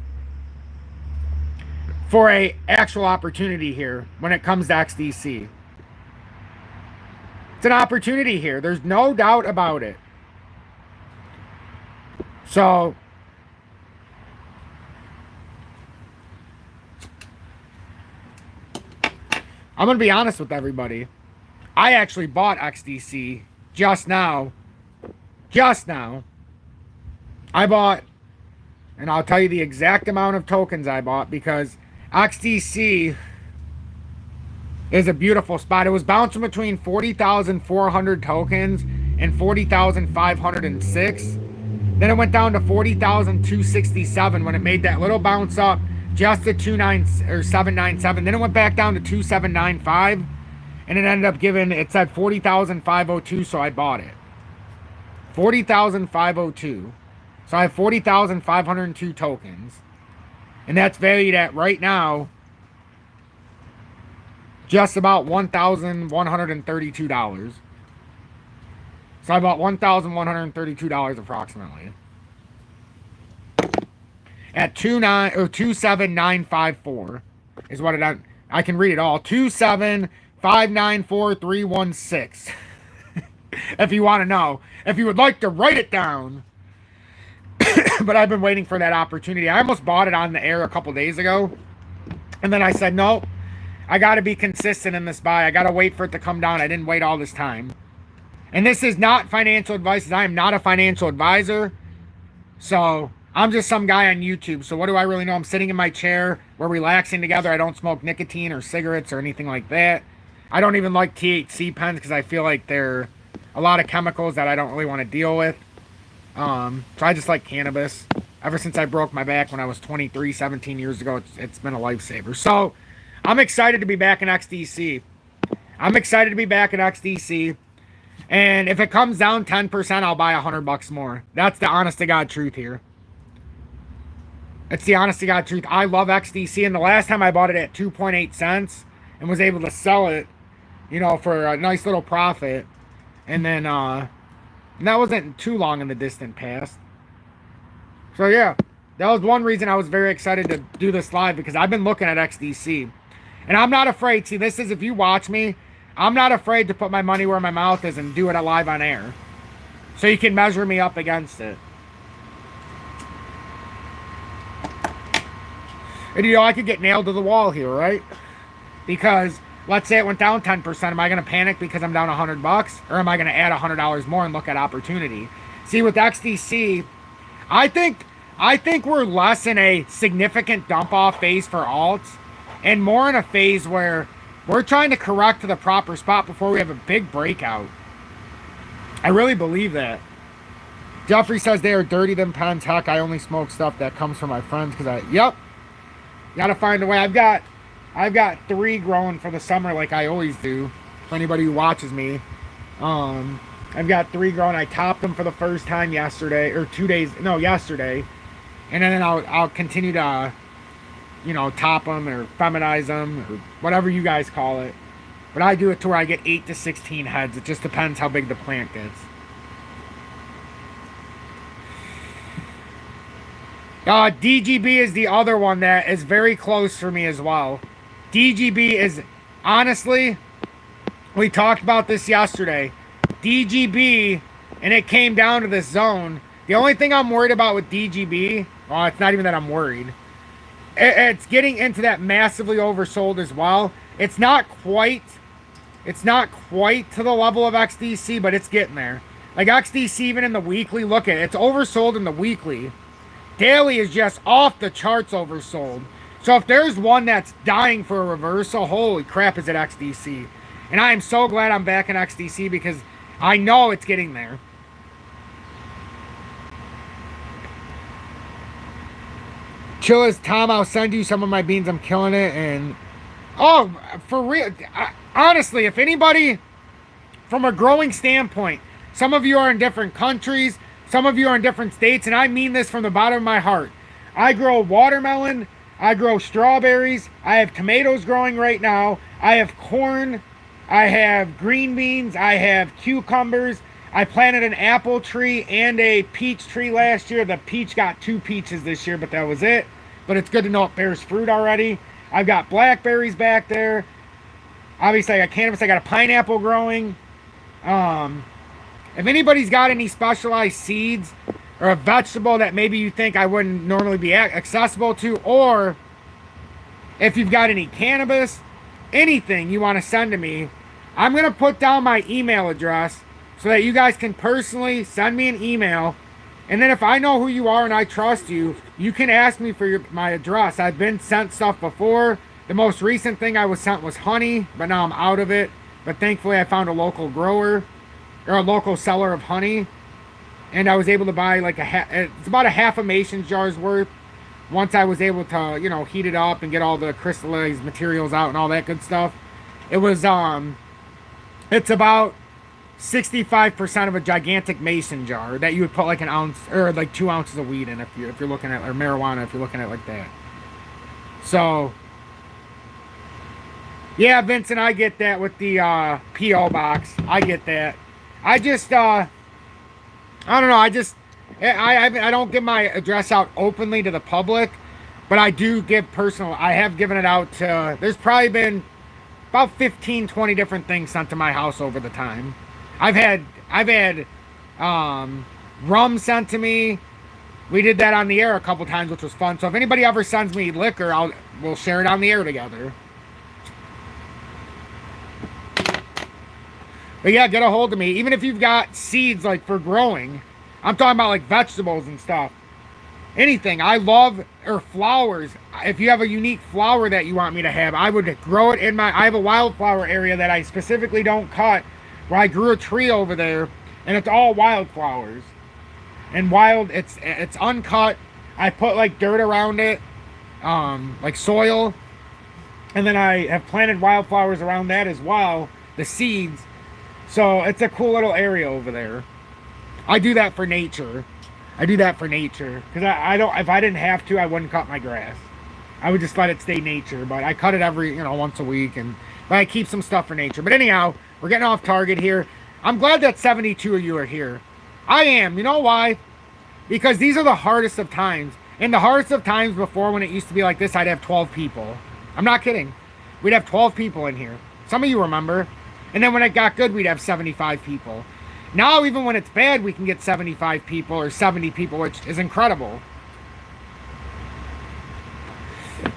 for a actual opportunity here when it comes to XDC. It's an opportunity here. There's no doubt about it. So, I'm going to be honest with everybody. I actually bought XDC just now. Just now. I bought, and I'll tell you the exact amount of tokens I bought because XDC is a beautiful spot. It was bouncing between 40,400 tokens and 40,506. Then it went down to 40,267 when it made that little bounce up just to 797. Then it went back down to 2795, and it ended up giving, it said 40,502, so I bought it. 40,502. So I have 40,502 tokens. And that's valued at right now just about $1,132. So I bought $1,132 approximately. At 27954 is what it, I can read it all. 27594,316. If you want to know. If you would like to write it down. But I've been waiting for that opportunity. I almost bought it on the air a couple days ago. And then I said, no, I got to be consistent in this buy. I got to wait for it to come down. I didn't wait all this time. And this is not financial advice. I am not a financial advisor. So I'm just some guy on YouTube. So what do I really know? I'm sitting in my chair. We're relaxing together. I don't smoke nicotine or cigarettes or anything like that. I don't even like THC pens because I feel like they're a lot of chemicals that I don't really want to deal with. So I just like cannabis. Ever since I broke my back when I was 23, 17 years ago, it's been a lifesaver. So I'm excited to be back in XDC. I'm excited to be back at XDC. And if it comes down 10%, I'll buy $100 more. That's the honest to God truth here. It's the honest to God truth. I love XDC, and the last time I bought it at 2.8 cents and was able to sell it, you know, for a nice little profit. And then, and that wasn't too long in the distant past. So yeah, that was one reason I was very excited to do this live, because I've been looking at XDC. And I'm not afraid. See, this is, if you watch me, I'm not afraid to put my money where my mouth is and do it live on air. So you can measure me up against it. And you know, I could get nailed to the wall here, right? Because let's say it went down 10%. Am I going to panic because I'm down $100? Or am I going to add $100 more and look at opportunity? See, with XDC, I think we're less in a significant dump-off phase for alts and more in a phase where we're trying to correct to the proper spot before we have a big breakout. I really believe that. Jeffrey says they are dirty, them pens. Heck, I only smoke stuff that comes from my friends because yep. Gotta find a way. I've got 3 growing for the summer like I always do. For anybody who watches me. I've got 3 growing. I topped them for the first time yesterday. Or yesterday. And then I'll continue to, you know, top them or feminize them or whatever you guys call it. But I do it to where I get 8 to 16 heads. It just depends how big the plant gets. DGB is the other one that is very close for me as well. DGB is, honestly, we talked about this yesterday. DGB, and it came down to this zone. The only thing I'm worried about with DGB, well, it's not even that I'm worried. It's getting into that massively oversold as well. It's not quite to the level of XDC, but it's getting there. Like XDC, even in the weekly, look at it. It's oversold in the weekly. Daily is just off the charts oversold. So if there's one that's dying for a reversal, holy crap, is it XDC. And I am so glad I'm back in XDC because I know it's getting there. Chill as Tom, I'll send you some of my beans. I'm killing it. And oh, for real, honestly, if anybody from a growing standpoint, some of you are in different countries, some of you are in different states, and I mean this from the bottom of my heart. I grow watermelon, I grow strawberries, I have tomatoes growing right now, I have corn, I have green beans, I have cucumbers, I planted an apple tree and a peach tree last year. The peach got 2 peaches this year, but that was it. But it's good to know it bears fruit already. I've got blackberries back there. Obviously, I got cannabis, I got a pineapple growing. If anybody's got any specialized seeds or a vegetable that maybe you think I wouldn't normally be accessible to, or if you've got any cannabis, anything you want to send to me, I'm going to put down my email address so that you guys can personally send me an email. And then if I know who you are and I trust you, you can ask me for my address. I've been sent stuff before. The most recent thing I was sent was honey, but now I'm out of it. But thankfully I found a local grower or a local seller of honey, and I was able to buy like it's about a half a mason jar's worth once I was able to, you know, heat it up and get all the crystallized materials out and all that good stuff. It was it's about 65% of a gigantic mason jar that you would put like an ounce or like 2 ounces of weed in if you're looking at, or marijuana if you're looking at it like that. So yeah, Vincent, I get that with the P.O. box. I get that. I just I don't know. I don't give my address out openly to the public, but I do give personal. I have given it out to. There's probably been about 15, 20 different things sent to my house over the time. I've had rum sent to me. We did that on the air a couple times, which was fun. So if anybody ever sends me liquor, we'll share it on the air together. But yeah, get a hold of me. Even if you've got seeds like for growing, I'm talking about like vegetables and stuff. Anything. I love, or flowers. If you have a unique flower that you want me to have, I would grow it in I have a wildflower area that I specifically don't cut, where I grew a tree over there, and it's all wildflowers. And it's uncut. I put like dirt around it, like soil. And then I have planted wildflowers around that as well, the seeds. So it's a cool little area over there. I do that for nature. Because I don't, if I didn't have to, I wouldn't cut my grass. I would just let it stay nature. But I cut it every, once a week. But I keep some stuff for nature. But anyhow, we're getting off target here. I'm glad that 72 of you are here. I am. You know why? Because these are the hardest of times. And the hardest of times before, when it used to be like this, I'd have 12 people. I'm not kidding. We'd have 12 people in here. Some of you remember. And then when it got good, we'd have 75 people. Now, even when it's bad, we can get 75 people or 70 people, which is incredible.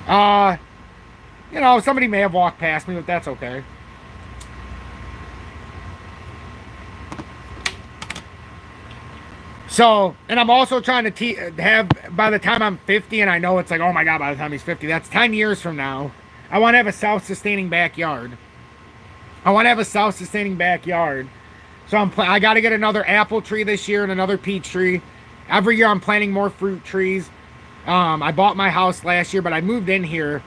Somebody may have walked past me, but that's okay. So, and I'm also trying to have, by the time I'm 50, and I know it's like, oh my God, by the time he's 50, that's 10 years from now, I want to have a self-sustaining backyard. So I got to get another apple tree this year and another peach tree. Every year I'm planting more fruit trees. I bought my house last year, but I moved in here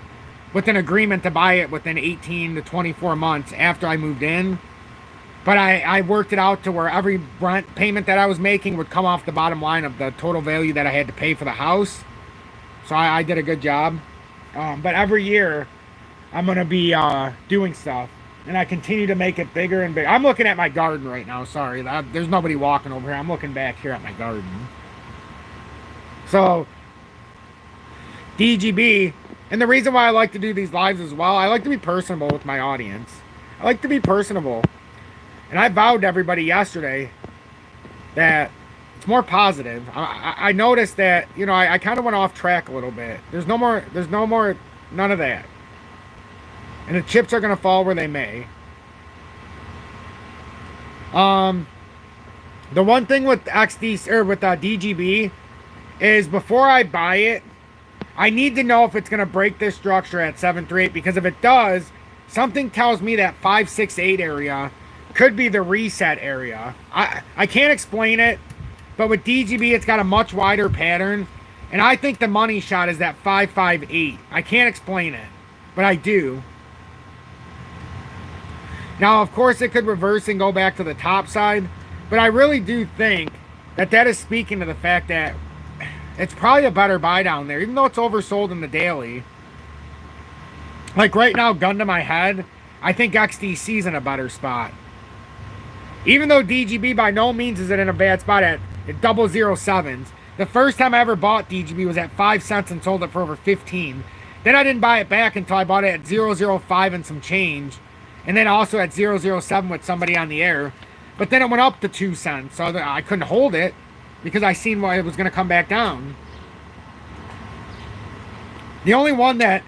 with an agreement to buy it within 18 to 24 months after I moved in. But I worked it out to where every rent payment that I was making would come off the bottom line of the total value that I had to pay for the house. So I did a good job. But every year I'm going to be doing stuff. And I continue to make it bigger and bigger. I'm looking at my garden right now. Sorry. There's nobody walking over here. I'm looking back here at my garden. So, DGB. And the reason why I like to do these lives as well, I like to be personable with my audience. I like to be personable. And I vowed to everybody yesterday that it's more positive. I noticed that, I kind of went off track a little bit. There's no more, none of that. And the chips are going to fall where they may. The one thing with XDC or with DGB is before I buy it, I need to know if it's going to break this structure at 738, because if it does, something tells me that 568 area could be the reset area. I can't explain it, but with DGB it's got a much wider pattern, and I think the money shot is that 558. I can't explain it, but I do. Now, of course, it could reverse and go back to the top side, but I really do think that is speaking to the fact that it's probably a better buy down there, even though it's oversold in the daily. Like right now, gun to my head, I think XDC is in a better spot. Even though DGB by no means is in a bad spot at 007s. The first time I ever bought DGB was at 5 cents and sold it for over 15. Then I didn't buy it back until I bought it at 005 and some change. And then also at 007 with somebody on the air. But then it went up to 2 cents. So I couldn't hold it because I seen why it was going to come back down. The only one that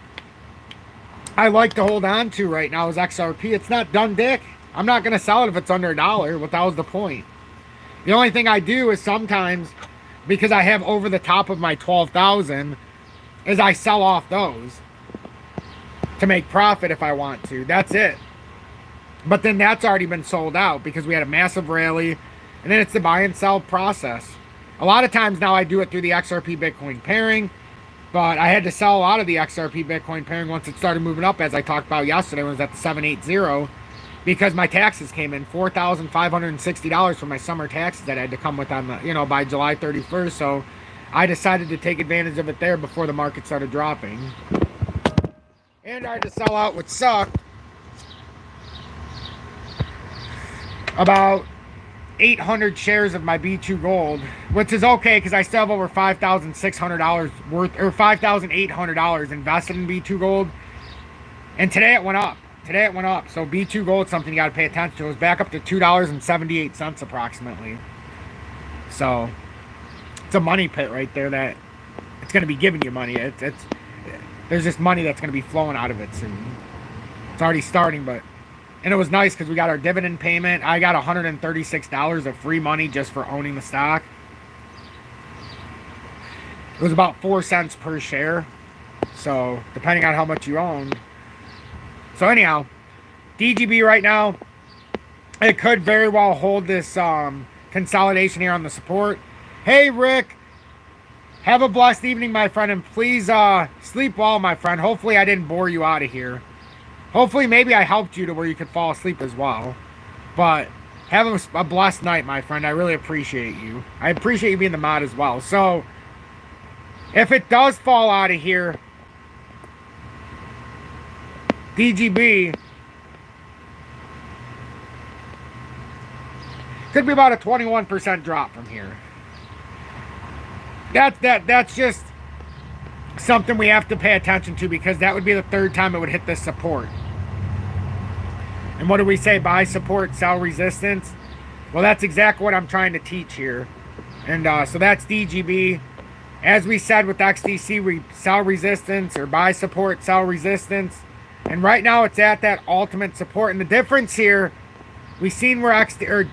I like to hold on to right now is XRP. It's not done, dick. I'm not going to sell it if it's under $1. Well, that was the point. The only thing I do is sometimes, because I have over the top of my 12,000, is I sell off those to make profit if I want to. That's it. But then that's already been sold out because we had a massive rally, and then it's the buy and sell process. A lot of times now I do it through the XRP Bitcoin pairing, but I had to sell a lot of the XRP Bitcoin pairing once it started moving up, as I talked about yesterday when it was at the 780, because my taxes came in $4,560 for my summer taxes that I had to come with on the, by July 31st. So I decided to take advantage of it there before the market started dropping. And I had to sell out, which sucked, about 800 shares of my B2 Gold, which is okay because I still have over $5,600 worth, or $5,800 invested in B2 Gold. And today it went up. Today it went up. So B2 Gold is something you got to pay attention to. It was back up to $2.78 approximately. So it's a money pit right there that it's going to be giving you money. There's just money that's going to be flowing out of it soon. It's already starting, but... And it was nice because we got our dividend payment. I got $136 of free money just for owning the stock. It was about 4 cents per share. So, depending on how much you own. So, anyhow, DGB right now, it could very well hold this consolidation here on the support. Hey, Rick. Have a blessed evening, my friend. And please sleep well, my friend. Hopefully, I didn't bore you out of here. Hopefully, maybe I helped you to where you could fall asleep as well. But have a blessed night, my friend. I really appreciate you. I appreciate you being the mod as well. So, if it does fall out of here, DGB could be about a 21% drop from here. That's just something we have to pay attention to because that would be the third time it would hit this support. And what do we say? Buy support, sell resistance. Well, that's exactly what I'm trying to teach here. And so that's DGB. As we said with XDC, we sell resistance or buy support, sell resistance. And right now it's at that ultimate support. And the difference here, we've seen where DGB,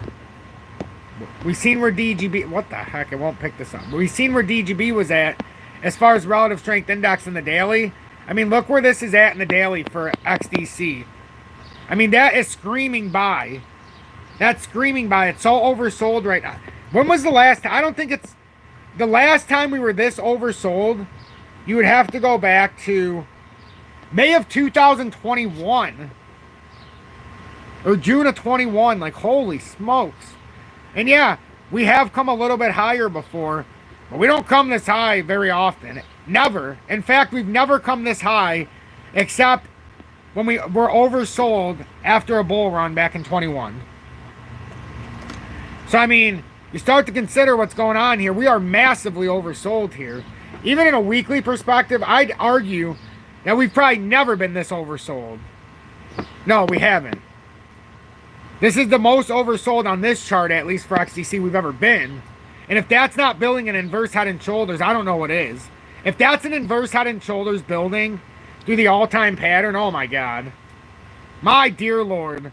what the heck, I won't pick this up. We've seen where DGB was at as far as relative strength index in the daily. I mean, look where this is at in the daily for XDC. I mean, that is screaming buy. That's screaming buy. It's so oversold right now. When was the last time? I don't think it's the last time we were this oversold. You would have to go back to May of 2021 or June of 21. Like, holy smokes. And yeah, we have come a little bit higher before, but we don't come this high very often. Never. In fact, we've never come this high except when we were oversold after a bull run back in 21. So, I mean, you start to consider what's going on here. We are massively oversold here. Even in a weekly perspective, I'd argue that we've probably never been this oversold. No, we haven't. This is the most oversold on this chart, at least for XDC, we've ever been. And if that's not building an inverse head and shoulders, I don't know what is. If that's an inverse head and shoulders building through the all-time pattern, oh my God. My dear Lord.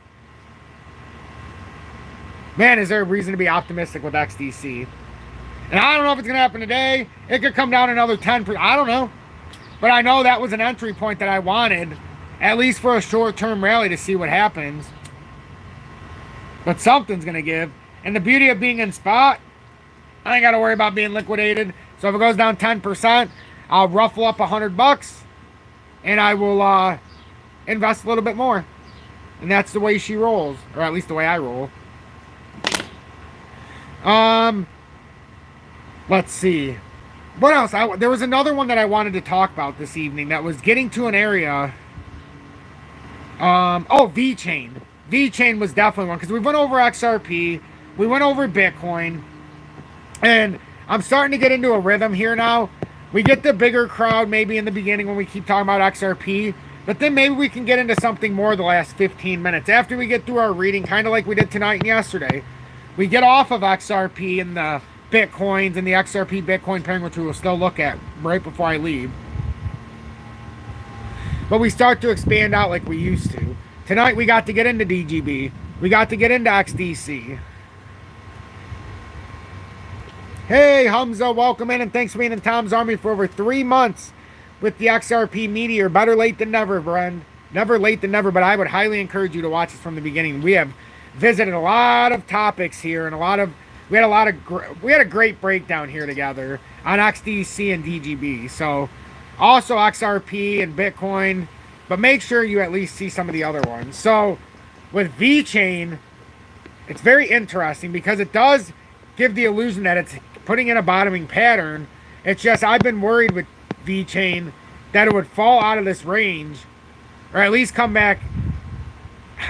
Man, is there a reason to be optimistic with XDC? And I don't know if it's going to happen today. It could come down another 10%. I don't know. But I know that was an entry point that I wanted, at least for a short-term rally, to see what happens. But something's going to give. And the beauty of being in spot, I ain't got to worry about being liquidated. So if it goes down 10%, I'll ruffle up $100. And I will invest a little bit more. And that's the way she rolls. Or at least the way I roll. Let's see. What else? There was another one that I wanted to talk about this evening that was getting to an area. Oh, Vchain. Vchain was definitely one. Because we went over XRP. We went over Bitcoin. And I'm starting to get into a rhythm here now. We get the bigger crowd maybe in the beginning when we keep talking about XRP. But then maybe we can get into something more the last 15 minutes. After we get through our reading, kind of like we did tonight and yesterday. We get off of XRP and the Bitcoins and the XRP Bitcoin pairing, which we will still look at right before I leave. But we start to expand out like we used to. Tonight we got to get into DGB. We got to get into XDC. Hey, Hamza, welcome in, and thanks for being in Tom's Army for over 3 months with the XRP Meteor. Better late than never, friend. Never late than never, but I would highly encourage you to watch this from the beginning. We have visited a lot of topics here, and we had a great breakdown here together on XDC and DGB. So, also XRP and Bitcoin, but make sure you at least see some of the other ones. So, with Vchain, it's very interesting because it does give the illusion that it's putting in a bottoming pattern. It's just I've been worried with Vchain that it would fall out of this range, or at least come back.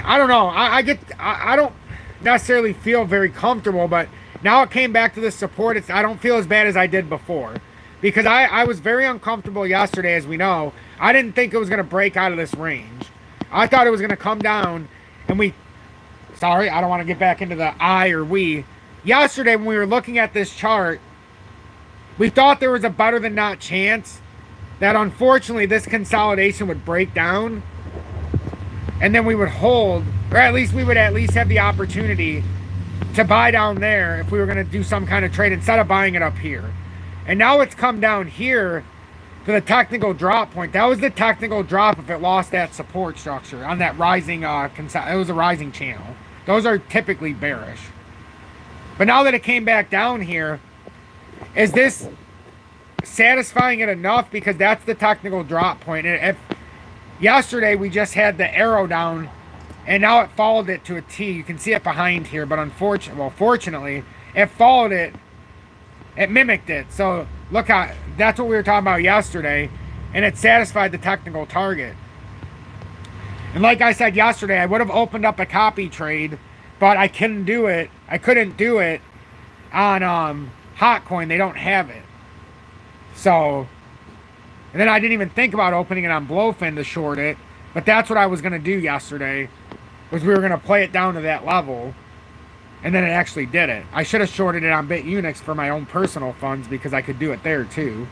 I don't know. I don't. necessarily feel very comfortable, but now it came back to this support. I don't feel as bad as I did before, because I was very uncomfortable yesterday, as we know. I didn't think it was going to break out of this range. I thought it was going to come down, and sorry, I don't want to get back into the I or we. Yesterday, when we were looking at this chart, we thought there was a better than not chance that unfortunately this consolidation would break down, and then we would hold, or at least we would at least have the opportunity to buy down there if we were going to do some kind of trade instead of buying it up here. And now it's come down here to the technical drop point. That was the technical drop if it lost that support structure on that rising, it was a rising channel. Those are typically bearish. But now that it came back down here, is this satisfying it enough? Because that's the technical drop point. And yesterday we just had the arrow down, and now it followed it to a T. You can see it behind here, but fortunately, it followed it. It mimicked it. So look how, that's what we were talking about yesterday, and it satisfied the technical target. And like I said yesterday, I would have opened up a copy trade, but I couldn't do it. I couldn't do it on HOTCOIN. They don't have it. So, and then I didn't even think about opening it on BLOFIN to short it, but that's what I was going to do yesterday, was we were going to play it down to that level, and then it actually did it. I should have shorted it on BITUNIX for my own personal funds, because I could do it there too.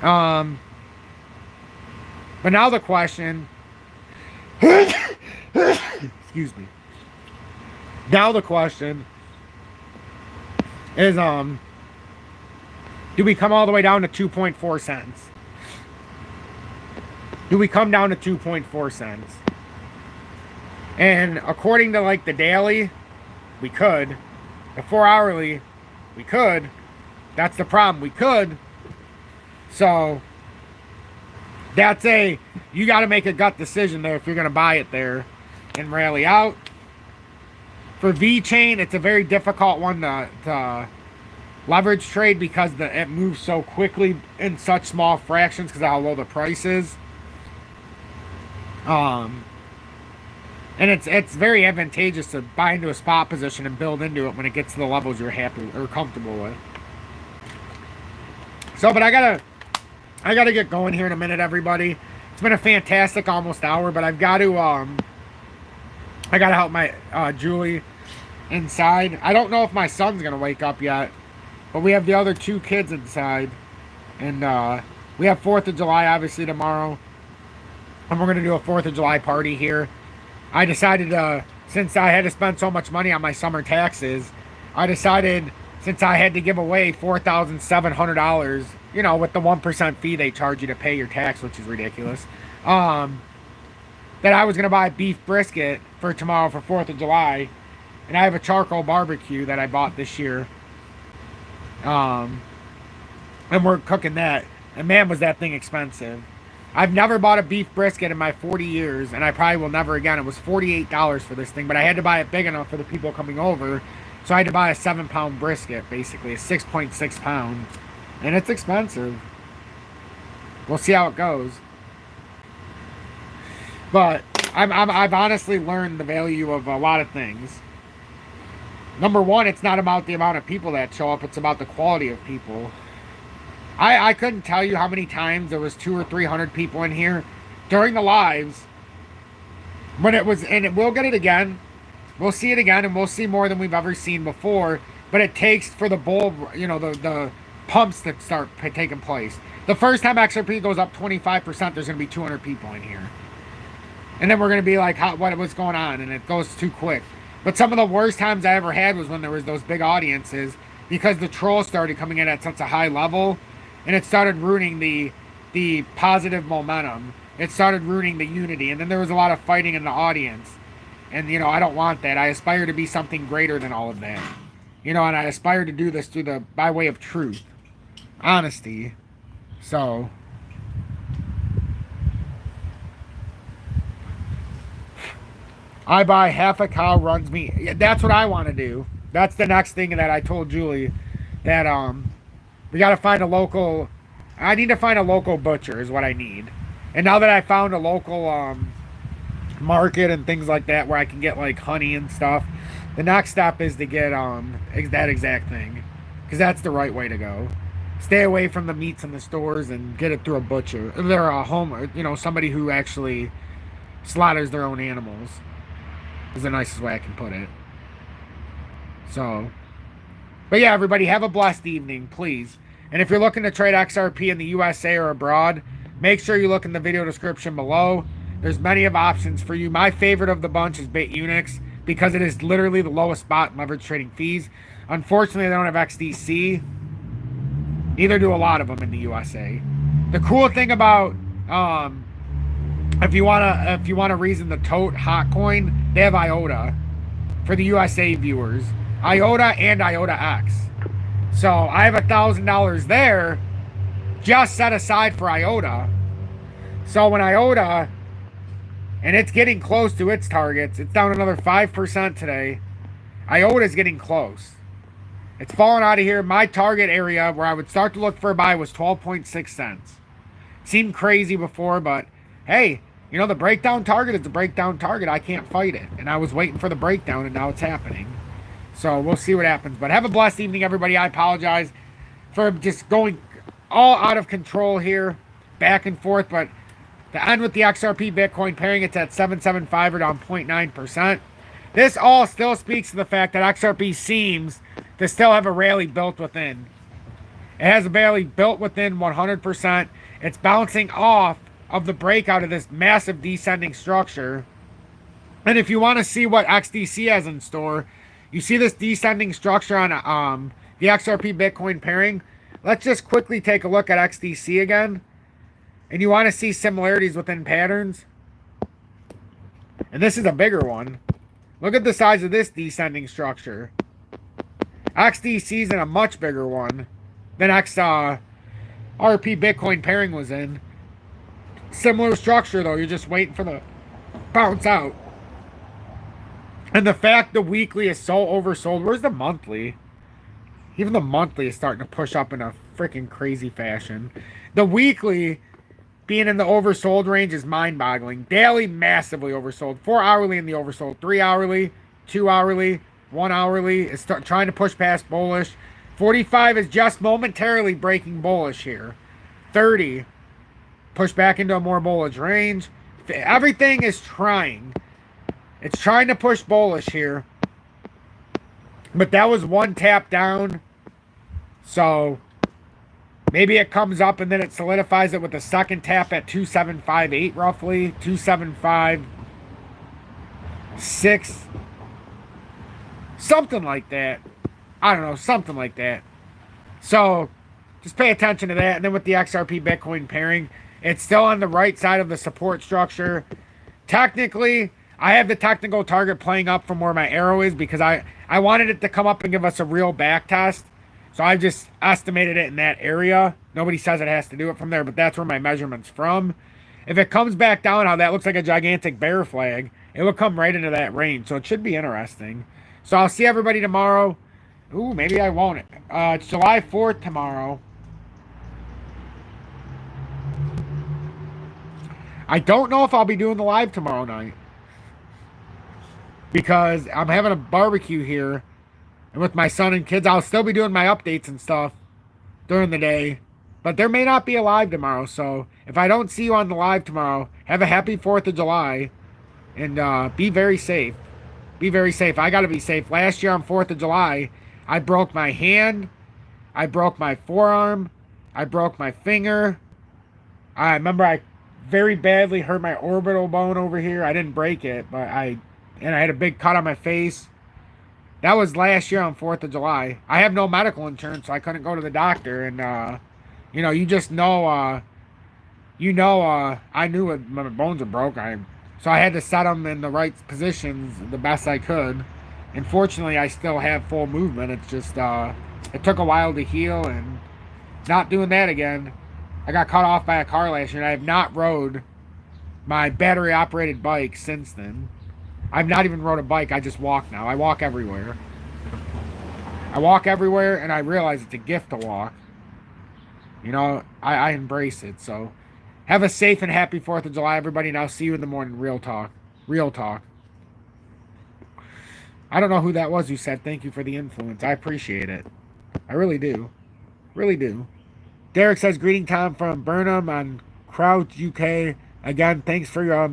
But now the question, excuse me. Now the question is, do we come all the way down to 2.4 cents? Do we come down to 2.4 cents? And according to like the daily, we could. The 4 hourly, we could. That's the problem. We could. So that's you got to make a gut decision there if you're going to buy it there and rally out. For Vchain, it's a very difficult one to leverage trade, because it moves so quickly in such small fractions because of how low the price is. And it's very advantageous to buy into a spot position and build into it when it gets to the levels you're happy or comfortable with. So, but I gotta get going here in a minute, everybody. It's been a fantastic almost hour, but I've got to I gotta help my Julie inside. I don't know if my son's gonna wake up yet, but we have the other 2 kids inside, and we have 4th of July obviously tomorrow, and we're gonna do a 4th of July party here. I decided, since I had to spend so much money on my summer taxes, I decided, since I had to give away $4,700, you know, with the 1% fee they charge you to pay your tax, which is ridiculous, that I was going to buy beef brisket for tomorrow for 4th of July. And I have a charcoal barbecue that I bought this year. And we're cooking that. And man, was that thing expensive. I've never bought a beef brisket in my 40 years, and I probably will never again. It was $48 for this thing, but I had to buy it big enough for the people coming over. So I had to buy a 7-pound brisket, basically, a 6.6 pound. And it's expensive. We'll see how it goes. But I've honestly learned the value of a lot of things. Number one, it's not about the amount of people that show up. It's about the quality of people. I couldn't tell you how many times there was 200 or 300 people in here during the lives when it was, and we'll get it again. We'll see it again, and we'll see more than we've ever seen before. But it takes for the bull, you know, the pumps that start taking place. The first time XRP goes up 25%, there's going to be 200 people in here. And then we're going to be like, what's going on? And it goes too quick. But some of the worst times I ever had was when there was those big audiences, because the trolls started coming in at such a high level, and it started ruining the positive momentum. It started ruining the unity, and then there was a lot of fighting in the audience. And, you know, I don't want that. I aspire to be something greater than all of that. You know, and I aspire to do this by way of truth. Honesty. So I buy half a cow, runs me. That's what I want to do. That's the next thing that I told Julie, that we got to find a local. I need to find a local butcher is what I need. And now that I found a local market and things like that where I can get like honey and stuff, The next step is to get that exact thing, because that's the right way to go. Stay away from the meats in the stores and get it through a butcher. They're a home, somebody who actually slaughters their own animals. Is the nicest way I can put it. So, but yeah, everybody, have a blessed evening, please. And if you're looking to trade XRP in the USA or abroad, make sure you look in the video description below. There's many of options for you. My favorite of the bunch is BITUNIX, because it is literally the lowest spot in leverage trading fees. Unfortunately, they don't have XDC. Neither do a lot of them in the USA. The cool thing about if you wanna reason the tote HOTCOIN, they have IOTA for the USA viewers. IOTA and IOTA X. So I have $1,000 there just set aside for IOTA. So when IOTA, and it's getting close to its targets, it's down another 5% today. IOTA is getting close. It's falling out of here. My target area where I would start to look for a buy was 12.6 cents. Seemed crazy before, but hey, the breakdown target is the breakdown target. I can't fight it. And I was waiting for the breakdown, and now it's happening. So we'll see what happens. But have a blessed evening, everybody. I apologize for just going all out of control here, back and forth. But to end with the XRP Bitcoin pairing, it's at 775 or down 0.9%. This all still speaks to the fact that XRP seems to still have a rally built within. It has a rally built within 100%. It's bouncing off of the breakout of this massive descending structure. And if you want to see what XDC has in store, you see this descending structure on the XRP Bitcoin pairing. Let's just quickly take a look at XDC again. And you want to see similarities within patterns. And this is a bigger one. Look at the size of this descending structure. XDC is in a much bigger one than RP Bitcoin pairing was in. Similar structure though, you're just waiting for the bounce out. And the fact the weekly is so oversold, where's the monthly? Even the monthly is starting to push up in a freaking crazy fashion. The weekly being in the oversold range is mind-boggling. Daily, massively oversold. 4 hourly in the oversold. 3 hourly, 2 hourly, 1 hourly is trying to push past bullish. 45 is just momentarily breaking bullish here. 30, push back into a more bullish range. Everything is trying. It's trying to push bullish here. But that was one tap down. So maybe it comes up and then it solidifies it with a second tap at 2758 roughly. 2756. Something like that. I don't know, something like that. So just pay attention to that. And then with the XRP Bitcoin pairing, it's still on the right side of the support structure. Technically, I have the technical target playing up from where my arrow is because I wanted it to come up and give us a real back test. So I just estimated it in that area. Nobody says it has to do it from there, but that's where my measurement's from. If it comes back down, how that looks like a gigantic bear flag, it will come right into that range. So it should be interesting. So I'll see everybody tomorrow. Ooh, maybe I won't. It's July 4th tomorrow. I don't know if I'll be doing the live tomorrow night, because I'm having a barbecue here, and with my son and kids, I'll still be doing my updates and stuff during the day, but there may not be a live tomorrow. So if I don't see you on the live tomorrow, have a happy 4th of July, and be very safe. Be very safe. I got to be safe. Last year on 4th of July, I broke my hand, I broke my forearm, I broke my finger. I remember I very badly hurt my orbital bone over here. I didn't break it, but I had a big cut on my face. That was last year on 4th of July. I have no medical insurance, so I couldn't go to the doctor. And, you just know, I knew my bones were broke. So I had to set them in the right positions the best I could. And fortunately, I still have full movement. It's just, it took a while to heal, and not doing that again. I got cut off by a car last year, and I have not rode my battery-operated bike since then. I've not even rode a bike. I just walk now. I walk everywhere. I walk everywhere, and I realize it's a gift to walk. I embrace it. So have a safe and happy 4th of July, everybody, and I'll see you in the morning. Real talk. Real talk. I don't know who that was who said thank you for the influence. I appreciate it. I really do. Really do. Derek says, greeting Tom from Burnham on Crouch, UK. Again, thanks for your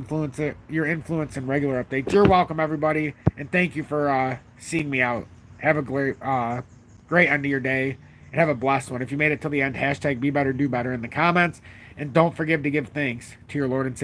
influence and regular updates. You're welcome, everybody, and thank you for seeing me out. Have a great end of your day, and have a blessed one. If you made it till the end, hashtag be better, do better in the comments, and don't forget to give thanks to your Lord and Savior.